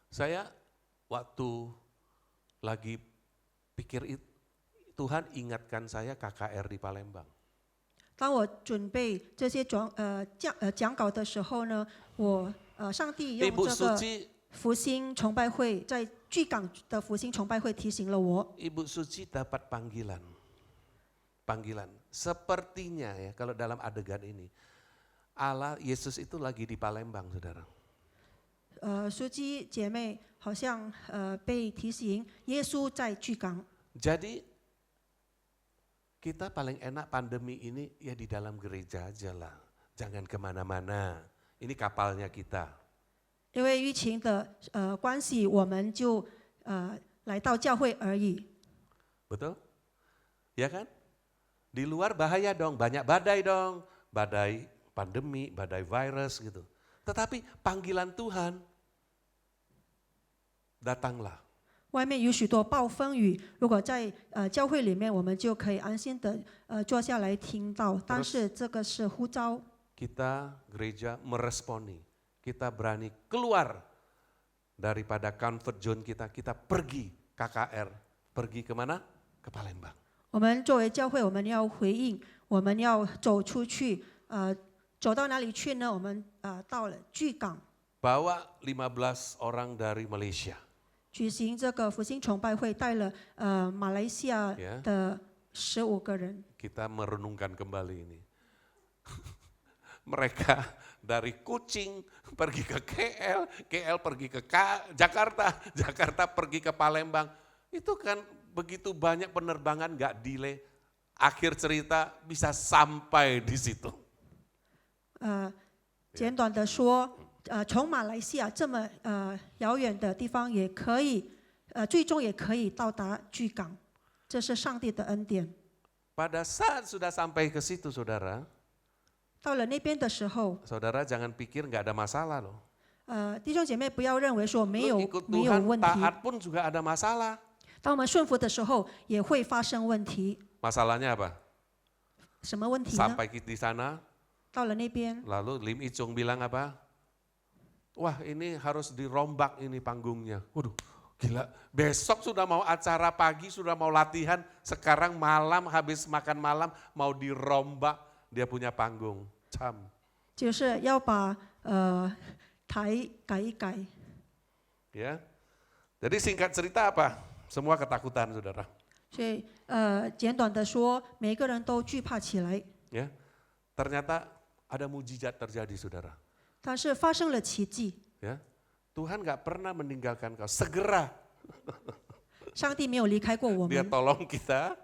Saya waktu lagi pikir Tuhan ingatkan saya KKR di Palembang. 当我准备这些讲稿的时候呢，上帝用 Ibu 这个 Suci 福星崇拜会，在巨港的福星崇拜会提醒了我。 Ibu Suci dapat panggilan. Sepertinya ya kalau dalam adegan ini Allah Yesus itu lagi di Palembang, saudara. 书记姐妹好像被提醒耶稣在巨港。 Jadi kita paling enak pandemi ini ya di dalam gereja aja lah. Jangan kemana-mana. Ini kapalnya kita. 因为疫情的关系，我们就来到教会而已。 Betul? Ya kan? Di luar bahaya dong, banyak badai dong. Badai pandemi, badai virus gitu. Tetapi panggilan Tuhan, datanglah. 外面有许多暴风雨，如果在教会里面，我们就可以安心的坐下来听到。但是这个是呼召。 Kita gereja meresponi, kita berani keluar daripada comfort zone kita, kita pergi KKR, pergi kemana? Ke Palembang. 我们作为教会，我们要回应，我们要走出去，走到哪里去呢？我们到了巨港， Bawa 15 orang dari Malaysia. 举行这个福星崇拜会，带了马来西亚的15个人。 Kita merenungkan kembali ini. Mereka dari Kucing pergi ke KL, KL pergi ke Jakarta, Jakarta pergi ke Palembang. Itu kan begitu banyak penerbangan gak delay. Akhir cerita bisa sampai di situ. 简短的说，从马来西亚这么遥远的地方，也可以最终也可以到达巨港，这是上帝的恩典。 Pada saat sudah sampai ke situ, saudara, 到了那边的时候， saudara jangan pikir nggak ada masalah loh. 弟兄姐妹不要认为说没 Lu 有 ikut 没有 Tuhan 问题， taat pun juga ada masalah. 当我们顺服的时候，也会发生问题。 Masalahnya apa? 什么问题呢？ Sampai di sana, 到了那边， lalu Lim Icung bilang apa? Wah ini harus dirombak ini panggungnya. Waduh gila, besok sudah mau acara pagi, sudah mau latihan, sekarang malam habis makan malam mau dirombak, dia punya panggung. Cam. 就是要把台改一改。 Ya. Jadi singkat cerita apa? Semua ketakutan, saudara. 所以简短的说，每个人都惧怕起来。 Ya. Ternyata ada mujizat terjadi, saudara. 但是发生了奇迹， Ya. Tuhan gak pernah meninggalkan kau. Segera 上帝没有离开过我 dia 们， tolong kita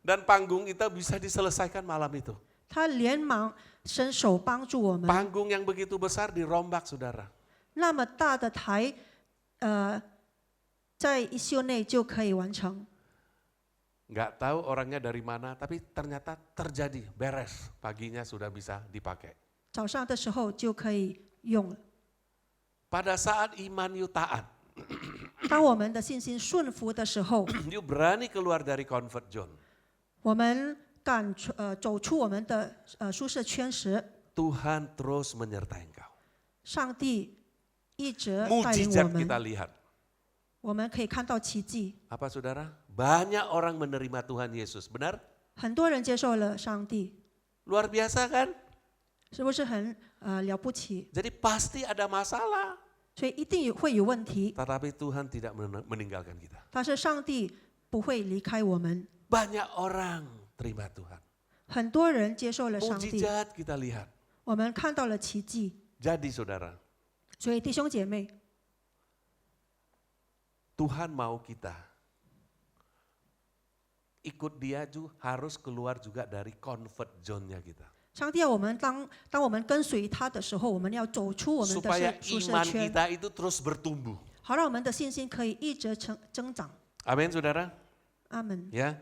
dan panggung kita bisa diselesaikan malam itu. 他连忙伸手帮助我们。 Panggung yang begitu besar dirombak, saudara. 那么大的台，在一宿内就可以完成。 Nggak tahu orangnya dari mana, tapi ternyata terjadi, beres. Paginya sudah bisa dipakai. 早上的时候就可以用了。 Pada saat iman you taat, 当我们的信心顺服的时候， you berani keluar dari comfort zone. 我们敢走出我们的舒适圈时， Tuhan terus menyertai engkau. 上帝一直带领我 Mujizat 们， kita lihat. 我们可以看到奇迹。 Apa saudara? Banyak orang menerima Tuhan Yesus, benar? 很多人接受了上帝， Luar biasa kan? 是不是很了不起？ Jadi pasti ada masalah. 所以一定会有问题， Tetapi Tuhan tidak meninggalkan kita. 但是上帝不会离开我们。 Banyak orang terima Tuhan. 很多人接受了上帝， Mujizat kita lihat. 我们看到了奇迹。 Jadi saudara, 所以弟兄姐妹， Tuhan mau kita ikut dia harus keluar juga dari comfort zone-nya kita. 上帝要我们当我们跟随他的时候，我们要走出我们 Supaya 的舒适 iman 圈， kita itu terus bertumbuh. 好让我们的信心可以一直增长。 Amin saudara. 阿门。 Ya.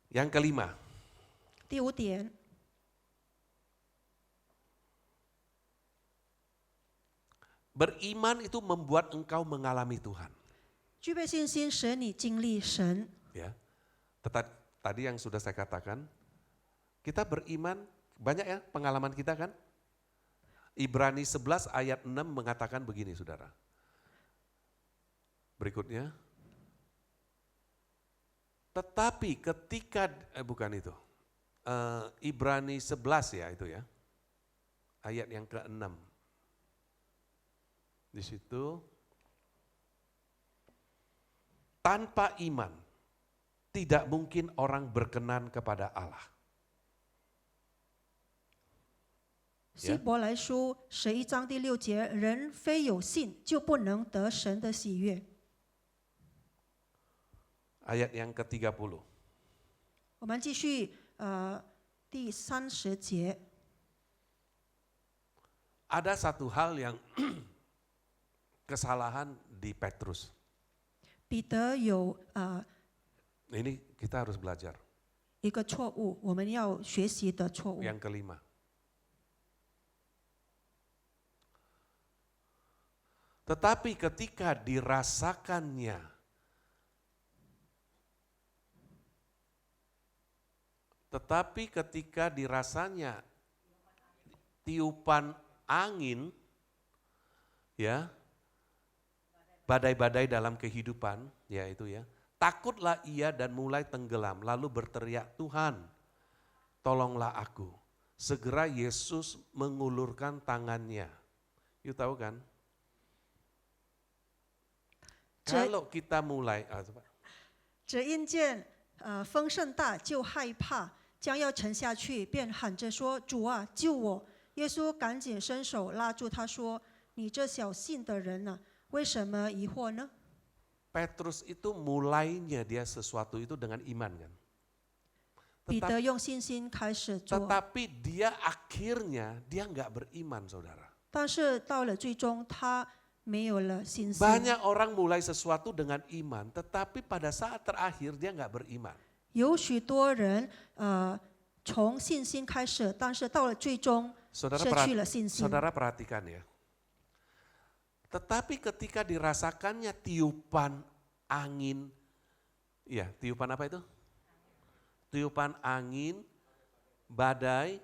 Yang kelima, 第5点， Beriman itu membuat engkau mengalami Tuhan. 具备信心使你经历神。 Ya, tadi yang sudah saya katakan, kita beriman banyak ya pengalaman kita kan. Ibrani 11 ayat 6 mengatakan begini saudara. Berikutnya. Tetapi ketika, bukan itu. Ibrani 11 ya itu ya. Ayat yang ke-6. Di situ. Tanpa iman, tidak mungkin orang berkenan kepada Allah. 希伯来书11章第6节，人非有信，就不能得神的喜悦。 Ayat yang ke-30. 我们继续第30节。 Ada satu hal yang kesalahan di Petrus. 彼得有Ini kita harus belajar. 一个错误，我们要学习的错误。 Yang kelima. Tetapi ketika dirasakannya tiupan angin, ya, badai-badai dalam kehidupan, ya itu ya. Takutlah ia dan mulai tenggelam, lalu berteriak, Tuhan, tolonglah aku. Segera Yesus mengulurkan tangannya. You tahu kan? Kalau kita mulai, 只因见风甚大，就害怕，将要沉下去，便喊着说：“主啊，救我！”耶稣赶紧伸手拉住他说：“你这小信的人呢、为什么疑惑呢？” Petrus itu mulainya dia sesuatu itu dengan iman kan. 彼得用信心开始做， Tetapi dia akhirnya dia nggak beriman saudara. 但是到了最终，他没有了信心。 Banyak orang mulai sesuatu dengan iman, tetapi pada saat terakhir dia nggak beriman. 有许多人从信心开始，但是到了最终失去了信心。 Saudara perhatikan ya. Tetapi ketika dirasakannya tiupan angin, ya tiupan apa itu? Tiupan angin, badai,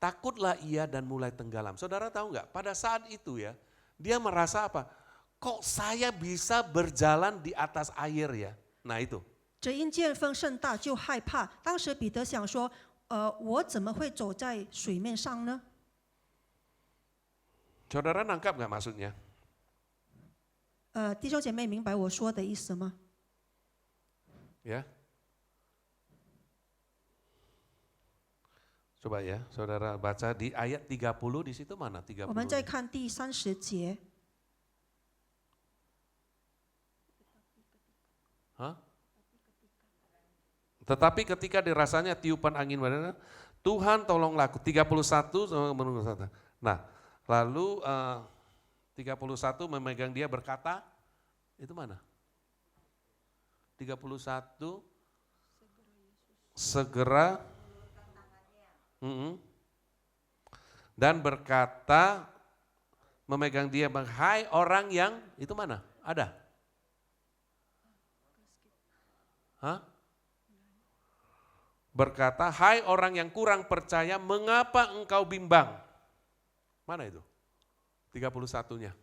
takutlah ia dan mulai tenggelam. Saudara tahu nggak? Pada saat itu ya, dia merasa apa? Kok saya bisa berjalan di atas air ya? Nah itu. 只因见风甚大，就害怕。当时彼得想说：“我怎么会走在水面上呢？” Saudara nangkap nggak maksudnya? 弟兄姐妹，明白我说的意思吗？ Ya. Coba ya, saudara baca di ayat 30 di situ mana 30? 我们再看第30节。 Hah? Tetapi ketika dirasanya tiupan angin badai, Tuhan tolonglah aku. 31 menunggu satu. Nah, lalu 31 memegang dia berkata, itu mana? 31 segera dan berkata memegang dia, hai orang yang itu mana? Ada? Hah? Berkata, hai orang yang kurang percaya, mengapa engkau bimbang? Mana itu? 31-nya.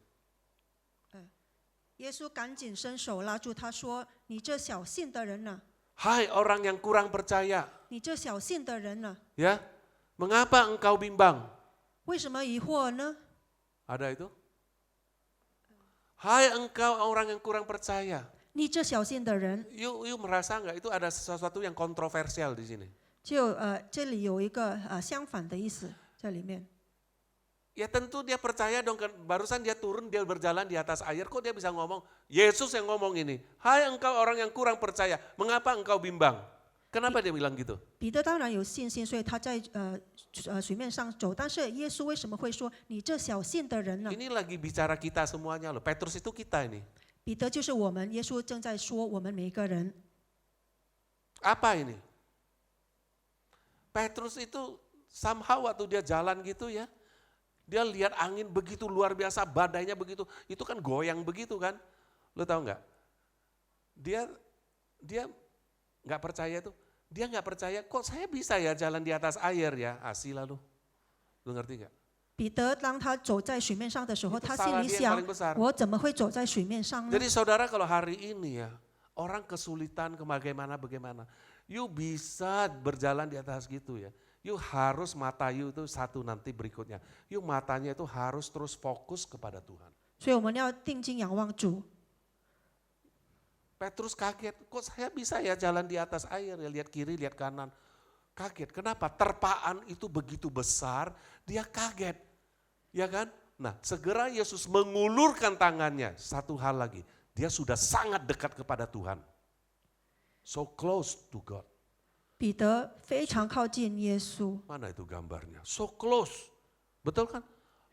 耶稣赶紧伸手拉住他说：“你这小信的人呢、 Hai orang yang kurang percaya, 你这小信的人呢、 ya, mengapa engkau bimbang? 为什么疑惑呢？ Ada itu? Hai engkau orang yang kurang percaya. 你这小信的人， You merasa nggak itu ada sesuatu yang kontroversial di sini? 就这里有一个相反的意思在里面。 Ya tentu dia percaya dong, kan barusan dia turun, dia berjalan di atas air, kok dia bisa ngomong, Yesus yang ngomong ini, hai engkau orang yang kurang percaya, mengapa engkau bimbang? Kenapa dia bilang gitu? 彼得当然有信心，所以他在水面上走。但是耶稣为什么会说你这小信的人呢？ Ini lagi bicara kita semuanya loh, Petrus itu kita ini. 彼得就是我们，耶稣正在说我们每一个人。 Apa ini? Petrus itu somehow waktu dia jalan gitu ya, Dia lihat angin begitu luar biasa, badainya begitu, itu kan goyang begitu kan. Lo tahu nggak? Dia nggak percaya tuh, dia nggak percaya kok saya bisa ya jalan di atas air ya, asli lalu. Lo ngerti nggak? 彼得当他走在水面上的时候， Itu 他心 salah 里 dia yang 想 paling besar.：“ 我怎么会走在水面上呢 Jadi saudara kalau hari ini ya, orang kesulitan bagaimana, you bisa berjalan di atas gitu ya. You harus mata you itu satu nanti berikutnya. You matanya itu harus terus fokus kepada Tuhan.？” 所以我们要定睛仰望主。 Petrus kaget, kok saya bisa ya jalan di atas air ya, lihat kiri, lihat kanan. Kaget, kenapa? Terpaan itu begitu besar, dia kaget. Ya kan? Nah, segera Yesus mengulurkan tangannya. Satu hal lagi, dia sudah sangat dekat kepada Tuhan. So close to God. 彼得非常靠近耶稣， Mana itu gambarnya? So close. Betul kan?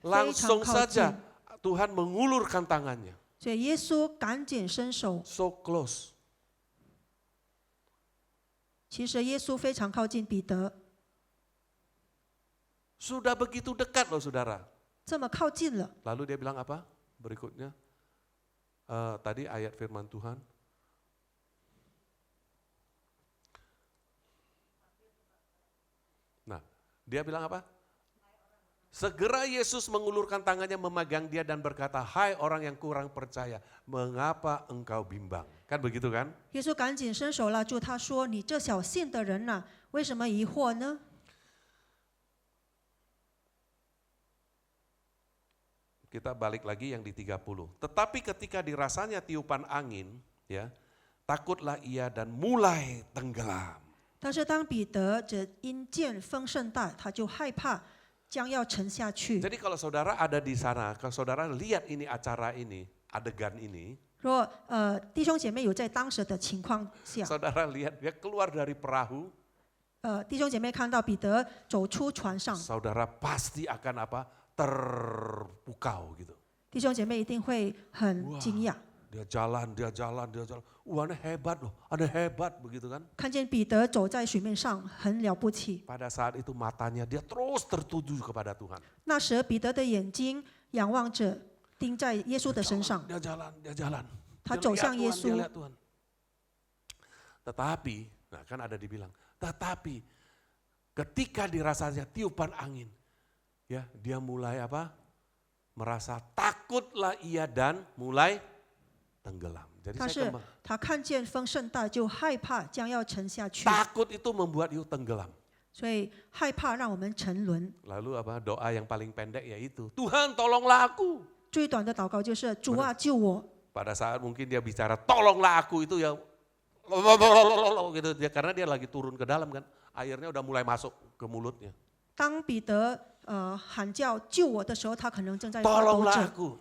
Langsung saja Tuhan mengulurkan tangannya. 所以耶稣赶紧伸手。 So close. 其实耶稣非常靠近彼得， Sudah begitu dekat loh saudara. 这么靠近了。 Lalu dia bilang apa? Berikutnya. Tadi ayat firman Tuhan. Nah, dia bilang apa? Segera Yesus mengulurkan tangannya memegang dia dan berkata, "Hai orang yang kurang percaya, mengapa engkau bimbang?" Kan begitu kan? 耶稣赶紧伸手拉住他说：“你这小信的人呐、为什么疑惑呢？” Kita balik lagi yang di 30. Tetapi ketika dirasanya tiupan angin, ya, takutlah ia dan mulai tenggelam. 但是当彼得只因见风甚大，他就害怕，将要沉下去。 Jadi kalau saudara ada di sana, kalau saudara lihat ini acara ini, adegan ini, 如果弟兄姐妹有在当时的情况下， saudara lihat dia keluar dari perahu, 弟兄姐妹看到彼得走出船上， saudara pasti akan apa? Terpukau gitu. 弟兄姐妹一定会很惊讶， Dia jalan. Aneh hebat loh, aneh hebat begitu kan. 看见彼得走在水面上，很了不起。 Pada saat itu matanya dia terus tertuju kepada Tuhan. 那时彼得的眼睛仰望着，盯在耶稣的身上。 Dia jalan. 他 Dia 走 lihat 向耶 Tuhan, 稣 dia lihat Tuhan. Tetapi, nah kan ada dibilang, tetapi ketika dirasanya tiupan angin, ya dia mulai apa? Merasa takutlah ia dan mulai tenggelam. Jadi 但 saya 是他看见风甚大，就害怕将要沉下去， takut itu membuat you tenggelam. 所以害怕让我们沉沦。 Lalu apa? Doa yang paling pendek yaitu Tuhan tolonglah aku. 最短的祷告就是主啊救我。 Pada saat mungkin dia bicara tolonglah aku itu ya gitu dia karena dia lagi turun ke dalam kan, airnya udah mulai masuk ke mulutnya. 当彼得喊叫救我的时候，他可能正在发抖 Tolonglah 着。 aku.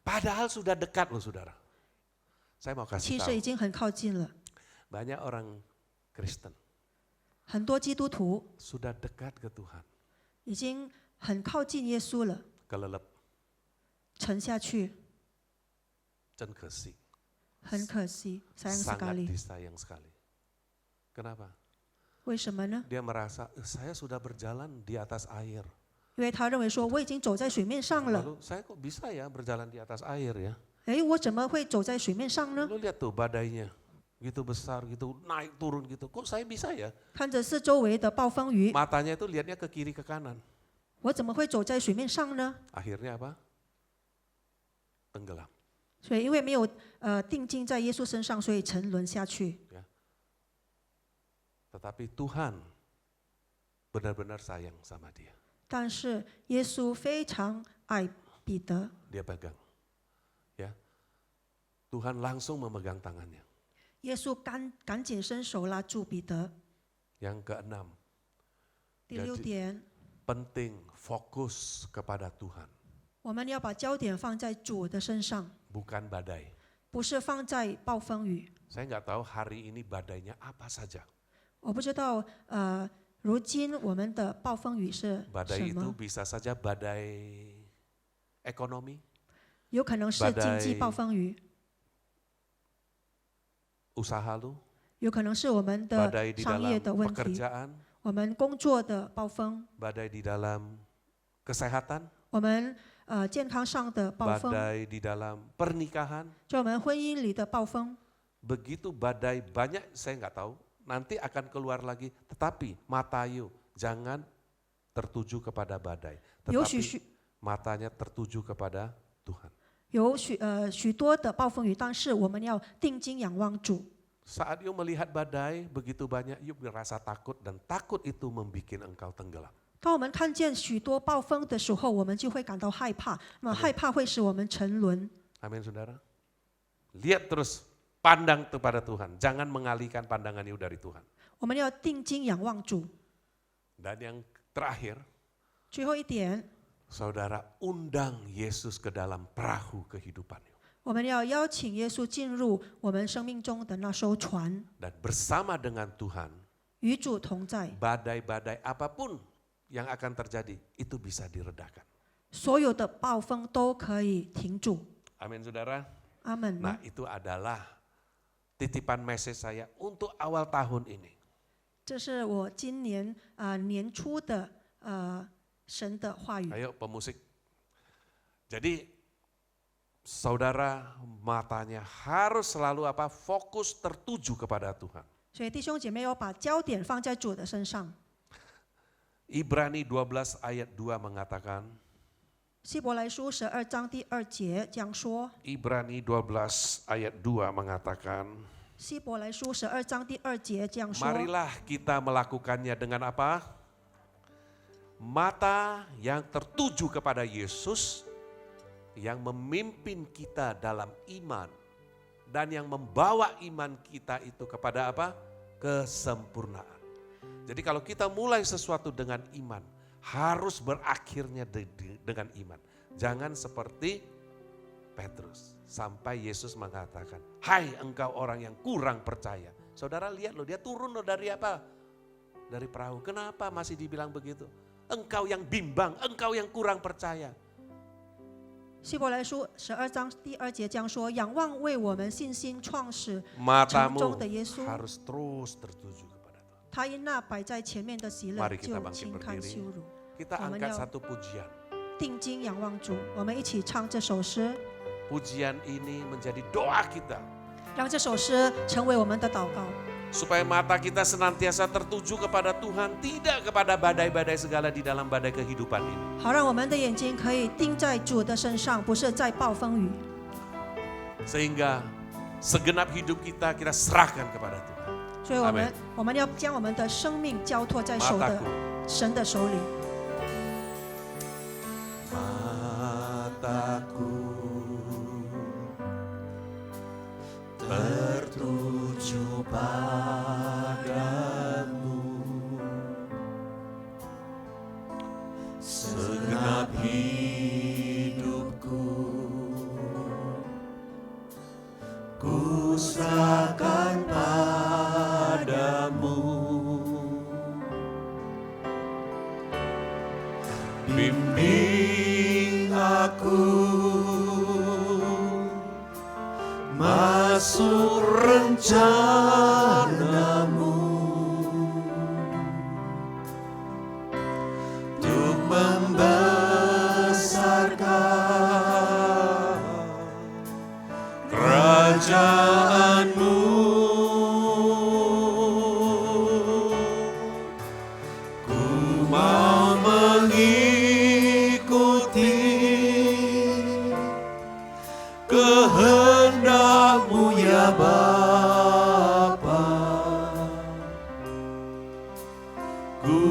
Padahal sudah dekat loh saudara. Saya mau 其 kasih 实已 tahu, 经很靠近了。 banyak orang Kristen 很多基督徒 sudah dekat ke Tuhan, 已经很靠近耶稣了， kelelep, 沉下去， 真可惜, 很可惜。sayang sangat sekali。 disayang sekali. Kenapa? 为什么呢？ Dia merasa saya sudah berjalan di atas air. 因为他认为说我已经走在水面上了， Lalu saya kok bisa ya berjalan di atas air ya? 哎，我怎么会走在水面上呢？ Lu lihat tuh badainya, gitu besar gitu, naik turun gitu. Kok saya bisa ya? 看着四周围的暴风雨， Matanya itu lihatnya ke kiri ke kanan. 我怎么会走在水面上呢？ Akhirnya apa? Tenggelam. 所以因为没有定睛在耶稣身上，所以沉沦下去。 Tetapi Tuhan benar-benar sayang sama dia. 但是耶稣非常爱彼得， Dia pegang. Ya. Tuhan langsung memegang tangannya. 耶稣赶紧伸手拉住彼得。 Yang keenam, 第六点， penting fokus kepada Tuhan, 我们要把焦点放在主的身上， bukan badai. 不是放在暴风雨。 Saya nggak tahu hari ini badainya apa saja. 我不知道如今我们的暴风雨是 Badai 什 itu 么？ bisa saja badai ekonomi, 有可能是经济暴风雨， usaha lu, 有可能是我们的 badai di 商业 dalam 的问题， pekerjaan, 我们工作的暴风， badai di dalam kesehatan, 我们健康上的暴风， badai di dalam pernikahan, 就我们婚姻里的暴风。 begitu badai banyak saya nggak tahu, nanti akan keluar lagi. Tetapi Matayu jangan tertuju kepada badai, 有 tetapi matanya tertuju kepada Tuhan. 有许多的暴风雨，但是我们要定睛仰望主。 Saat you melihat badai begitu banyak, you merasa takut dan takut itu membuat engkau tenggelam. 当我们看见许多暴风的时候，我们就会感到害怕，那么害怕会使我们沉沦。 Amin saudara. Lihat terus, pandang kepada Tuhan, jangan mengalihkan pandangan you dari Tuhan. 我们要定睛仰望主。 Dan yang terakhir, 最后一点， saudara undang Yesus ke dalam perahu kehidupan you. 我们要邀请耶稣进入我们生命中的那艘船， Dan bersama dengan Tuhan, 与主同在， badai-badai apapun yang akan terjadi, itu bisa diredakan. 所有的暴风都可以停住。 Amin saudara. 阿门。 Nah itu adalah titipan message saya untuk awal tahun ini. 这是我今年年初的神的话语。 Ayo pemusik. Jadi saudara matanya harus selalu fokus tertuju kepada Tuhan. 所以弟兄姐妹要把焦点放在主的身上。 Ibrani 12 ayat 2 mengatakan, 希伯来书12章第2节这样说。 Ibrani 12 ayat 2 mengatakan, 希伯来书12章第2节这样说。 marilah kita melakukannya dengan apa? Mata yang tertuju kepada Yesus, yang memimpin kita dalam iman, dan yang membawa iman kita itu kepada apa? Kesempurnaan. Jadi kalau kita mulai sesuatu dengan iman, harus berakhirnya dengan iman. Jangan seperti Petrus, sampai Yesus mengatakan, hai engkau orang yang kurang percaya. Saudara lihat loh, dia turun loh dari apa? Dari perahu. Kenapa masih dibilang begitu? Engkau yang bimbang, engkau yang kurang percaya. 希伯来书12章第2节这样说：仰望为我们信心创始成 Matamu 终的耶稣， harus terus tertuju kepada Tuhan. 他因那摆在前面的喜乐 Mari kita 就 bangkit 轻看 berdiri. 羞辱。 Kita Amin, angkat ya. satu pujian. 定睛仰望主，我们一起唱这首诗， Pujian ini menjadi doa kita. 让这首诗成为我们的祷告， Supaya mata kita senantiasa tertuju kepada Tuhan, tidak kepada badai-badai segala di dalam badai kehidupan ini. 好让我们的眼睛可以定在主的身上，不是在暴风雨。 Sehingga segenap hidup kita serahkan kepada Tuhan. 所以我们要将我们的生命交托在神的手里。 Mataku tertuju padamu, segenap hidupku ku serahkan padamu. Bimbing aku masuk rencanamu, untuk membesarkan kerajaanmu. Ku mau mengikuti kehendak-Mu ya Bapa. Ku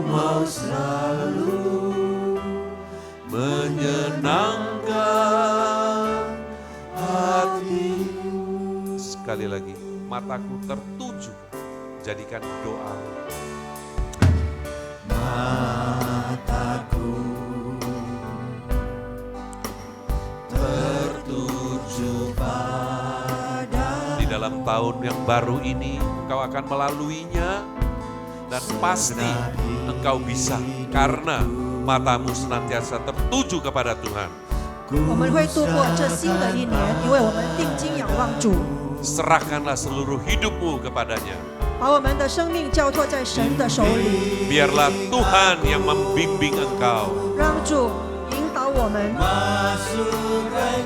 mau selalu menyenangkan hati-Mu. Sekali lagi, mataku tertuju, jadikan doa. Mataku tertuju pada Di dalam tahun yang baru ini, engkau akan melaluinya dan pasti engkau bisa karena matamu senantiasa tertuju kepada Tuhan. 我们会度过这新的一年，因为我们定睛仰望主。 Serahkanlah seluruh hidupmu kepadanya. 把我们的生命交托在神的手里， Biarlah Tuhan yang membimbing engkau 让主引导我们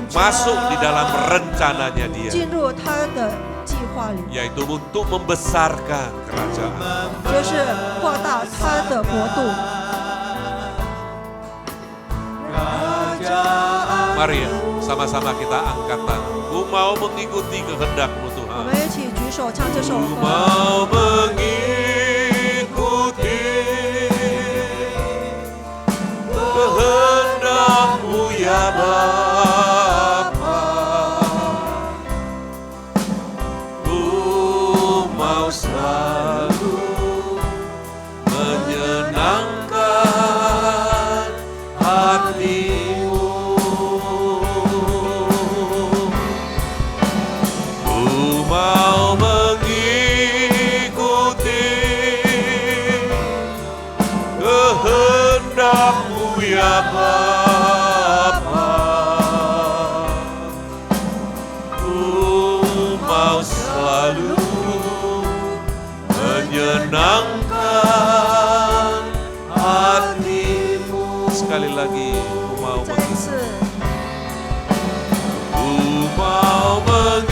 masuk di dalam rencananya Dia, 进入他的计划里， yaitu untuk membesarkan kerajaan. 就是扩大他的国度。 Mari sama-sama kita angkat tangan. Ku mau mengikuti kehendak-Mu 我 Tuhan. 们一起举手唱这首 Ku 歌。 mau mengikuti kehendak-Mu ya Bapa. Ku mau selalu menyenangkan hati-Mu. Ku mau mengikuti kehendak-Mu ya Bapa. Ku mau selalu menyenangkan hati-Mu. Sekali lagi, ku mau 再一次， Ku mau mengikuti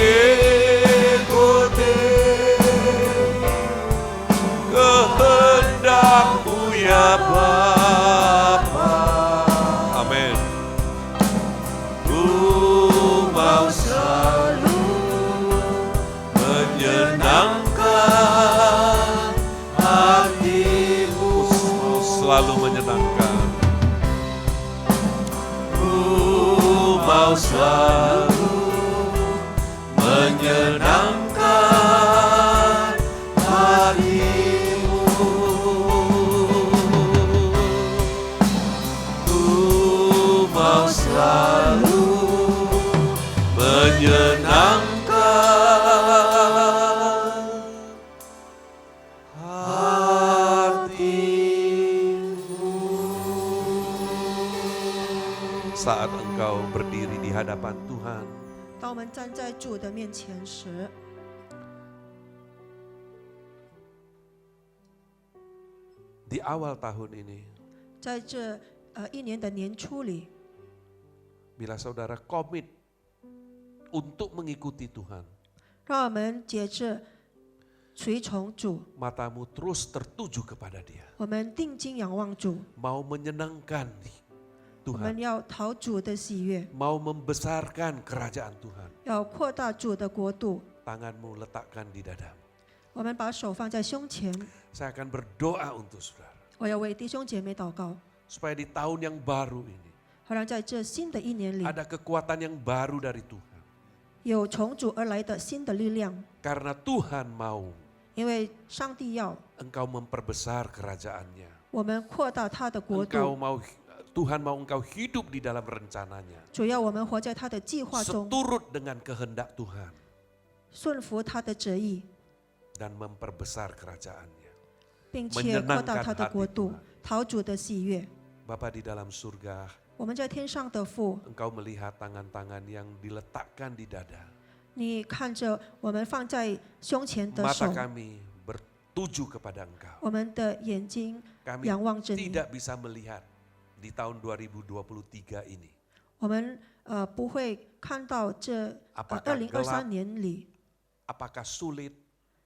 kehendak-Mu ya Bapa. Amin. Ku mau selalu menyenangkan hati-Mu. Mau selalu menyenangkan. Ku mau selalu menyenangkan hati-Mu. Ku mau selalu menyenangkan hati-Mu. Saat engkau berdiri di hadapan Tuhan, 当我们站在主的面前时， di awal tahun ini, 在这一年的年初里， bila saudara komit untuk mengikuti Tuhan, 让我们节制随从主， matamu terus tertuju kepada Dia, 我们定睛仰望主， mau menyenangkan 我们 Tuhan, 要讨主的喜悦， mau membesarkan kerajaan Tuhan. 要扩大主的国度。 Tanganmu letakkan di dadamu. 我们把手放在胸前， Saya akan berdoa untuk saudara, 我要为弟兄姐妹祷告， supaya di tahun yang baru ini 好让在这新的一年里， ada kekuatan yang baru dari Tuhan. 有从主而来的新的力量， Karena Tuhan mau 因为上帝要 engkau memperbesar kerajaannya. 我们扩大他的国 Engkau 度， mau Tuhan mau engkau hidup di dalam rencananya. 主要我们活在他的计划中， Seturut dengan kehendak Tuhan 顺服他的旨意， dan memperbesar kerajaannya. 并且扩大他的 Menyenangkan 国度 hati， 讨主的喜悦。 Bapa di dalam surga, 我们在天上的父， engkau melihat tangan-tangan yang diletakkan di dada. 你看着我们放在胸前的手 Mata，kami bertuju kepada engkau. 我们的眼睛 Kami 仰望着你， tidak bisa melihat di tahun 2023 ini. 我们不会看到这Apakah 2023 gelap? 年里 Apakah sulit?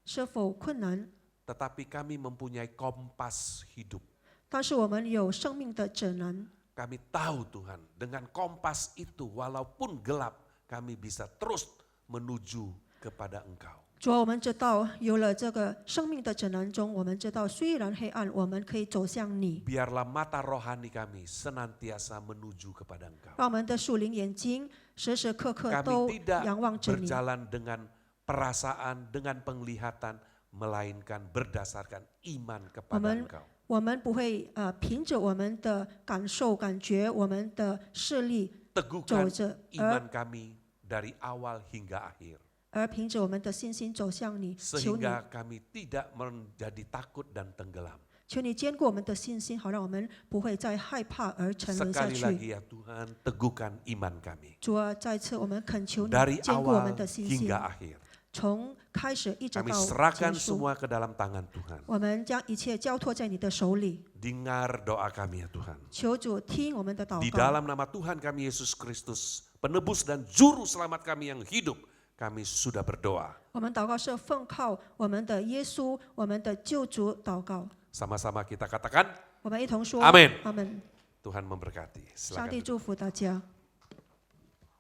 是否困难， Tetapi kami mempunyai kompas hidup. 但是我们有生命的指南。 Kami tahu Tuhan, dengan kompas itu walaupun gelap, kami bisa terus menuju kepada Engkau. 主啊，我们知道有了这个生命的指南中，我们知道虽然黑暗，我们可以走向你。 Biarlah mata rohani kami senantiasa menuju kepada Engkau. 让我们的属灵眼睛时时刻刻都 Kami tidak 仰望着你。 berjalan dengan perasaan, dengan penglihatan, melainkan berdasarkan iman 我 kepada 们 Engkau. 我们不会凭着我们的感受、感觉、我们的视力 Teguhkan 走着， iman kami dari awal hingga akhir. 而凭着我们的信心走向你。求你， Sehingga kami tidak menjadi takut dan tenggelam. 求你坚固我们的信心，好让我们不会再害怕而沉沦下 Sekali 去。 lagi ya Tuhan, teguhkan iman kami. 主啊，再次我们恳求你 Dari 坚固我 awal 们的信心， hingga akhir. 从开始一直 Kami 到 serahkan 结束。 semua ke dalam tangan Tuhan. 我们将一切交托在你的手里， Dengar doa kami ya Tuhan. 求主听我们的祷 Di 告。 dalam nama Tuhan kami Yesus Kristus, penebus dan juru selamat kami yang hidup, kami sudah berdoa. 我们祷告是奉靠我们的耶稣，我们的救主祷告。 Sama-sama kita katakan, 我们一同说 Amin 阿门。 Tuhan memberkati. 上 Silakan. 帝祝福大家。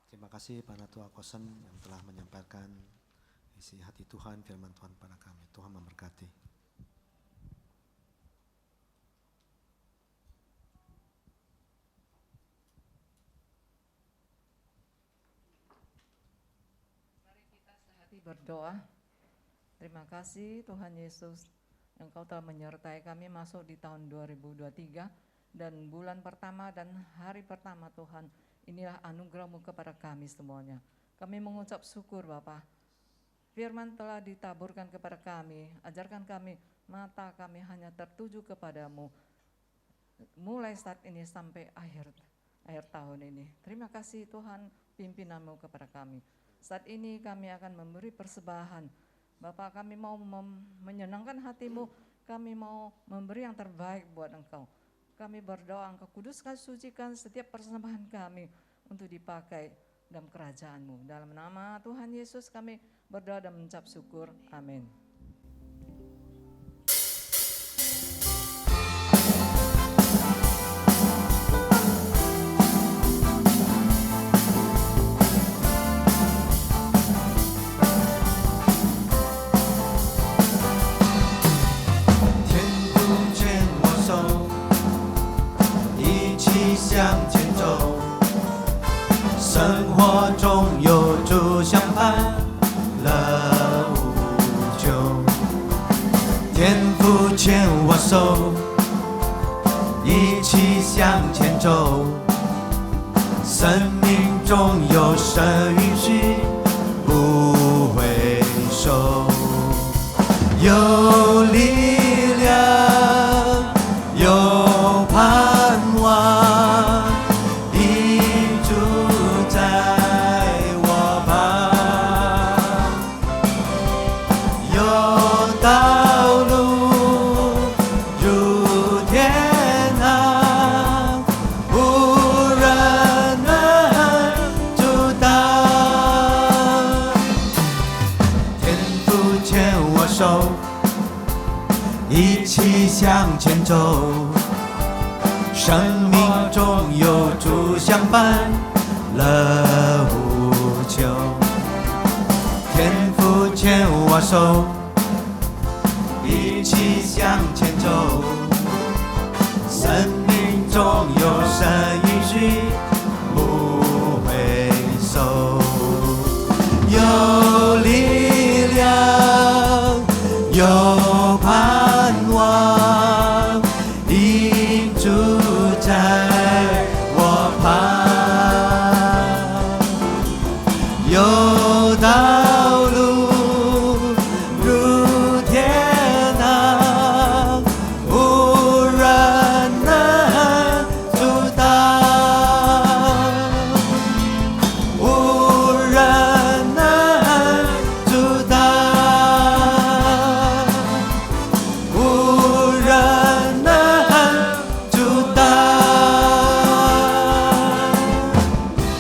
Terima kasih Panatua Kosen yang telah menyampaikan isi hati Tuhan, firman Tuhan pada kami. Tuhan memberkati. Hati berdoa. Terima kasih Tuhan Yesus, Engkau telah menyertai kami masuk di tahun 2023 dan bulan pertama dan hari pertama Tuhan. Inilah anugerah-Mu kepada kami semuanya. Kami mengucap syukur Bapa. Firman telah ditaburkan kepada kami, ajarkan kami, mata kami hanya tertuju kepadamu. Mulai saat ini sampai akhir tahun ini. Terima kasih Tuhan pimpinan-Mu kepada kami. Saat ini kami akan memberi persembahan. Bapak, kami mau menyenangkan hati-Mu, kami mau memberi yang terbaik buat Engkau. Kami berdoa Engkau kuduskan, sucikan setiap persembahan kami untuk dipakai dalam kerajaan-Mu. Dalam nama Tuhan Yesus kami berdoa dan mengucap syukur. Amin.向前走，生活中有主相伴，乐无穷。天父牵我手，一起向前走，生命中有神允许，不回首，有力量，有盼望。一起向前走，生命中有主相伴，乐无穷。天父牵我手，一起向前走，生命中有神允许，不回首，有力量，有盼望，因主在我旁，有道路如天堂，无人能阻挡，无人能阻挡。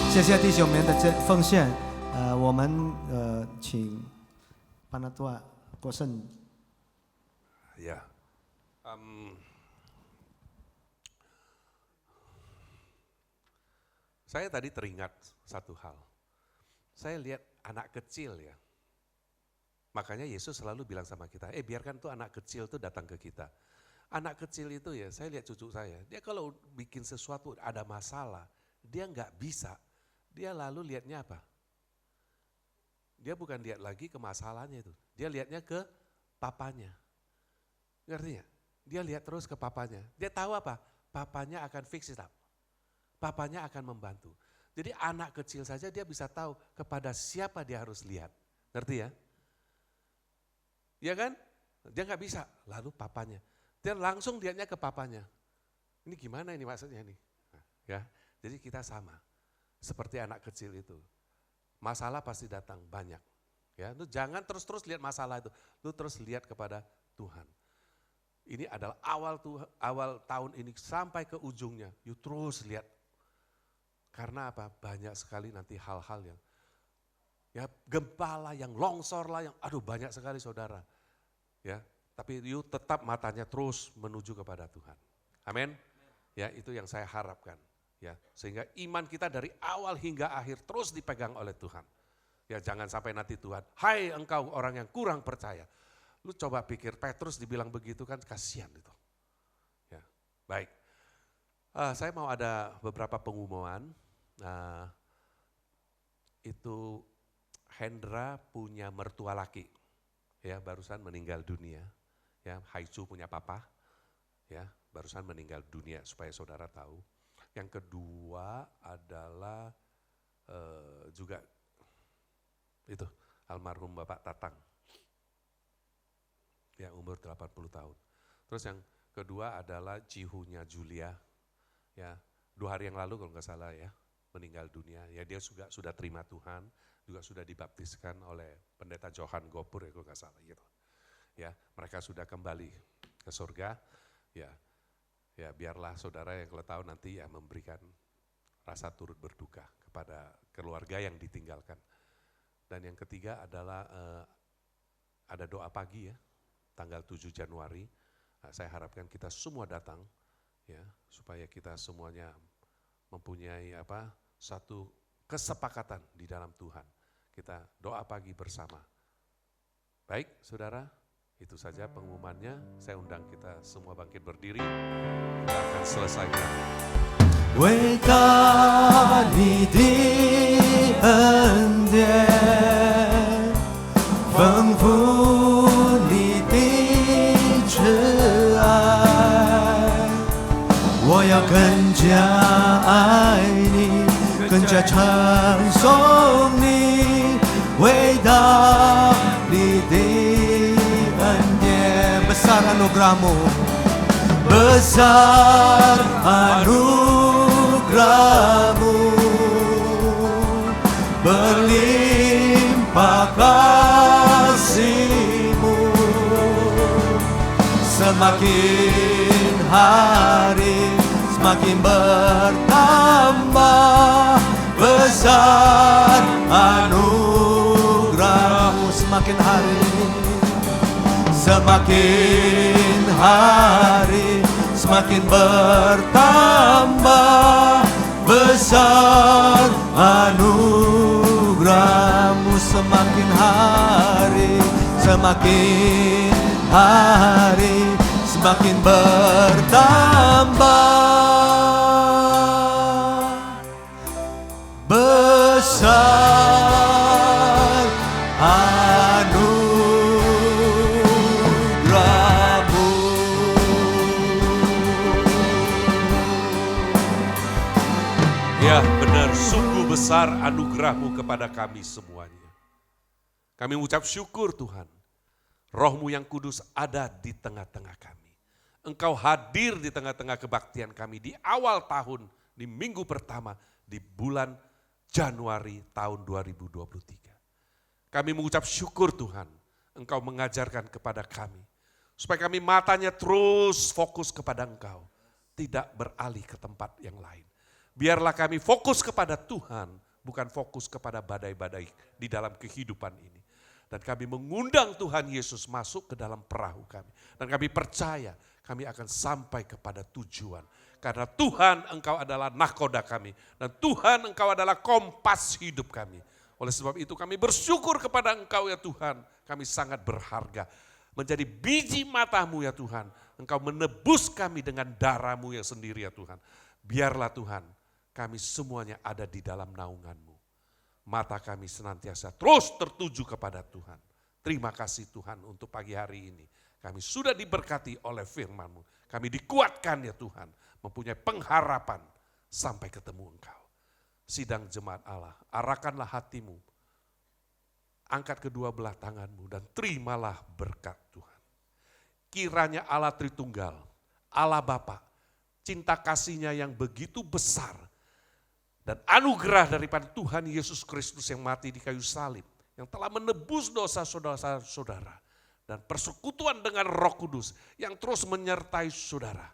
谢谢弟兄们的奉献，我们请Panatua Kosen. Ya, saya tadi teringat satu hal. Saya lihat anak kecil ya. Makanya Yesus selalu bilang sama kita, biarkan tuh anak kecil tuh datang ke kita. Anak kecil itu ya, saya lihat cucu saya, dia kalau bikin sesuatu ada masalah, dia nggak bisa. Dia lalu lihatnya apa? Dia bukan lihat lagi ke masalahnya itu. Dia lihatnya ke papanya. Ngerti ya? Dia lihat terus ke papanya. Dia tahu apa? Papanya akan fix it up. Papanya akan membantu. Jadi anak kecil saja dia bisa tahu kepada siapa dia harus lihat. Ngerti ya? Iya kan? Dia nggak bisa. Lalu papanya. Dia langsung lihatnya ke papanya. Ini gimana ini maksudnya nih? Ya, jadi kita sama. Seperti anak kecil itu. Masalah pasti datang banyak. Ya, lu jangan terus-terus lihat masalah itu. Lu terus lihat kepada Tuhan. Ini adalah awal tahun ini sampai ke ujungnya. You terus lihat. Karena apa? Banyak sekali nanti hal-hal yang ya gempa lah, yang longsor lah, yang aduh banyak sekali saudara. Ya, tapi you tetap matanya terus menuju kepada Tuhan. Amin. Ya, itu yang saya harapkan. Ya, sehingga iman kita dari awal hingga akhir terus dipegang oleh Tuhan. Ya jangan sampai nanti Tuhan, hai engkau orang yang kurang percaya. Lu coba pikir Petrus dibilang begitu kan kasihan itu. Ya, baik. Saya mau ada beberapa pengumuman. Itu Hendra punya mertua laki. Ya, barusan meninggal dunia. Ya, Haichu punya papa. Ya, barusan meninggal dunia supaya saudara tahu. Yang kedua adalah juga itu almarhum Bapak Tatang. Ya, umur 80 tahun. Terus yang kedua adalah cihunya Julia. Ya, 2 hari yang lalu kalau nggak salah ya, meninggal dunia. Ya, dia sudah terima Tuhan, juga sudah dibaptiskan oleh Pendeta Johan Gopur ya kalau nggak salah gitu. Ya, mereka sudah kembali ke surga. Ya, biarlah saudara yang kalau tahu nanti ya memberikan rasa turut berduka kepada keluarga yang ditinggalkan. Dan yang ketiga adalah ada doa pagi ya, tanggal 7 Januari. Saya harapkan kita semua datang ya, supaya kita semuanya mempunyai satu kesepakatan di dalam Tuhan. Kita doa pagi bersama. Baik saudara, itu saja pengumumannya. Saya undang kita semua bangkit berdiri. Kita akan selesaikan. 伟大你的恩典，丰富你的慈爱，我要更加爱你，更加称颂你，伟大你的恩典，besar anugerahmu, besar anugerahmu, berlimpah kasih-Mu, semakin hari semakin bertambah, besar anugerahmu, semakin hari semakin bertambah, besar anugerahmu, semakin hari semakin bertambah, besar anugerahmu. Ya benar, sungguh besar anugerahmu kepada kami semuanya. Kami mengucap syukur Tuhan, Roh-Mu yang kudus ada di tengah-tengah kami. Engkau hadir di tengah-tengah kebaktian kami di awal tahun, di minggu pertama, di bulan Januari tahun 2023. Kami mengucap syukur Tuhan, Engkau mengajarkan kepada kami, supaya kami matanya terus fokus kepada Engkau, tidak beralih ke tempat yang lain. Biarlah kami fokus kepada Tuhan, bukan fokus kepada badai-badai di dalam kehidupan ini. Dan kami mengundang Tuhan Yesus masuk ke dalam perahu kami. Dan kami percaya kami akan sampai kepada tujuan. Karena Tuhan Engkau adalah nahkoda kami. Dan Tuhan Engkau adalah kompas hidup kami. Oleh sebab itu kami bersyukur kepada Engkau ya Tuhan. Kami sangat berharga. Menjadi biji mata-Mu ya Tuhan. Engkau menebus kami dengan darah-Mu yang sendiri ya Tuhan. Biarlah Tuhan kami semuanya ada di dalam naungan-Mu. Mata kami senantiasa terus tertuju kepada Tuhan. Terima kasih Tuhan untuk pagi hari ini. Kami sudah diberkati oleh firman-Mu. Kami dikuatkan ya Tuhan. Mempunyai pengharapan sampai ketemu Engkau. Sidang jemaat Allah, arahkanlah hatimu. Angkat kedua belah tanganmu dan terimalah berkat Tuhan. Kiranya Allah Tritunggal, Allah Bapa, cinta kasih-Nya yang begitu besar, dan anugerah daripada Tuhan Yesus Kristus yang mati di kayu salib, yang telah menebus dosa saudara-saudara, dan persekutuan dengan Roh Kudus yang terus menyertai saudara.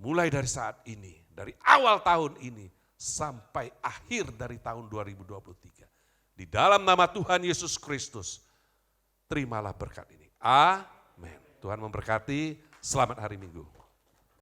Mulai dari saat ini, dari awal tahun ini, sampai akhir dari tahun 2023. Di dalam nama Tuhan Yesus Kristus, terimalah berkat ini. Amin. Tuhan memberkati, selamat hari Minggu.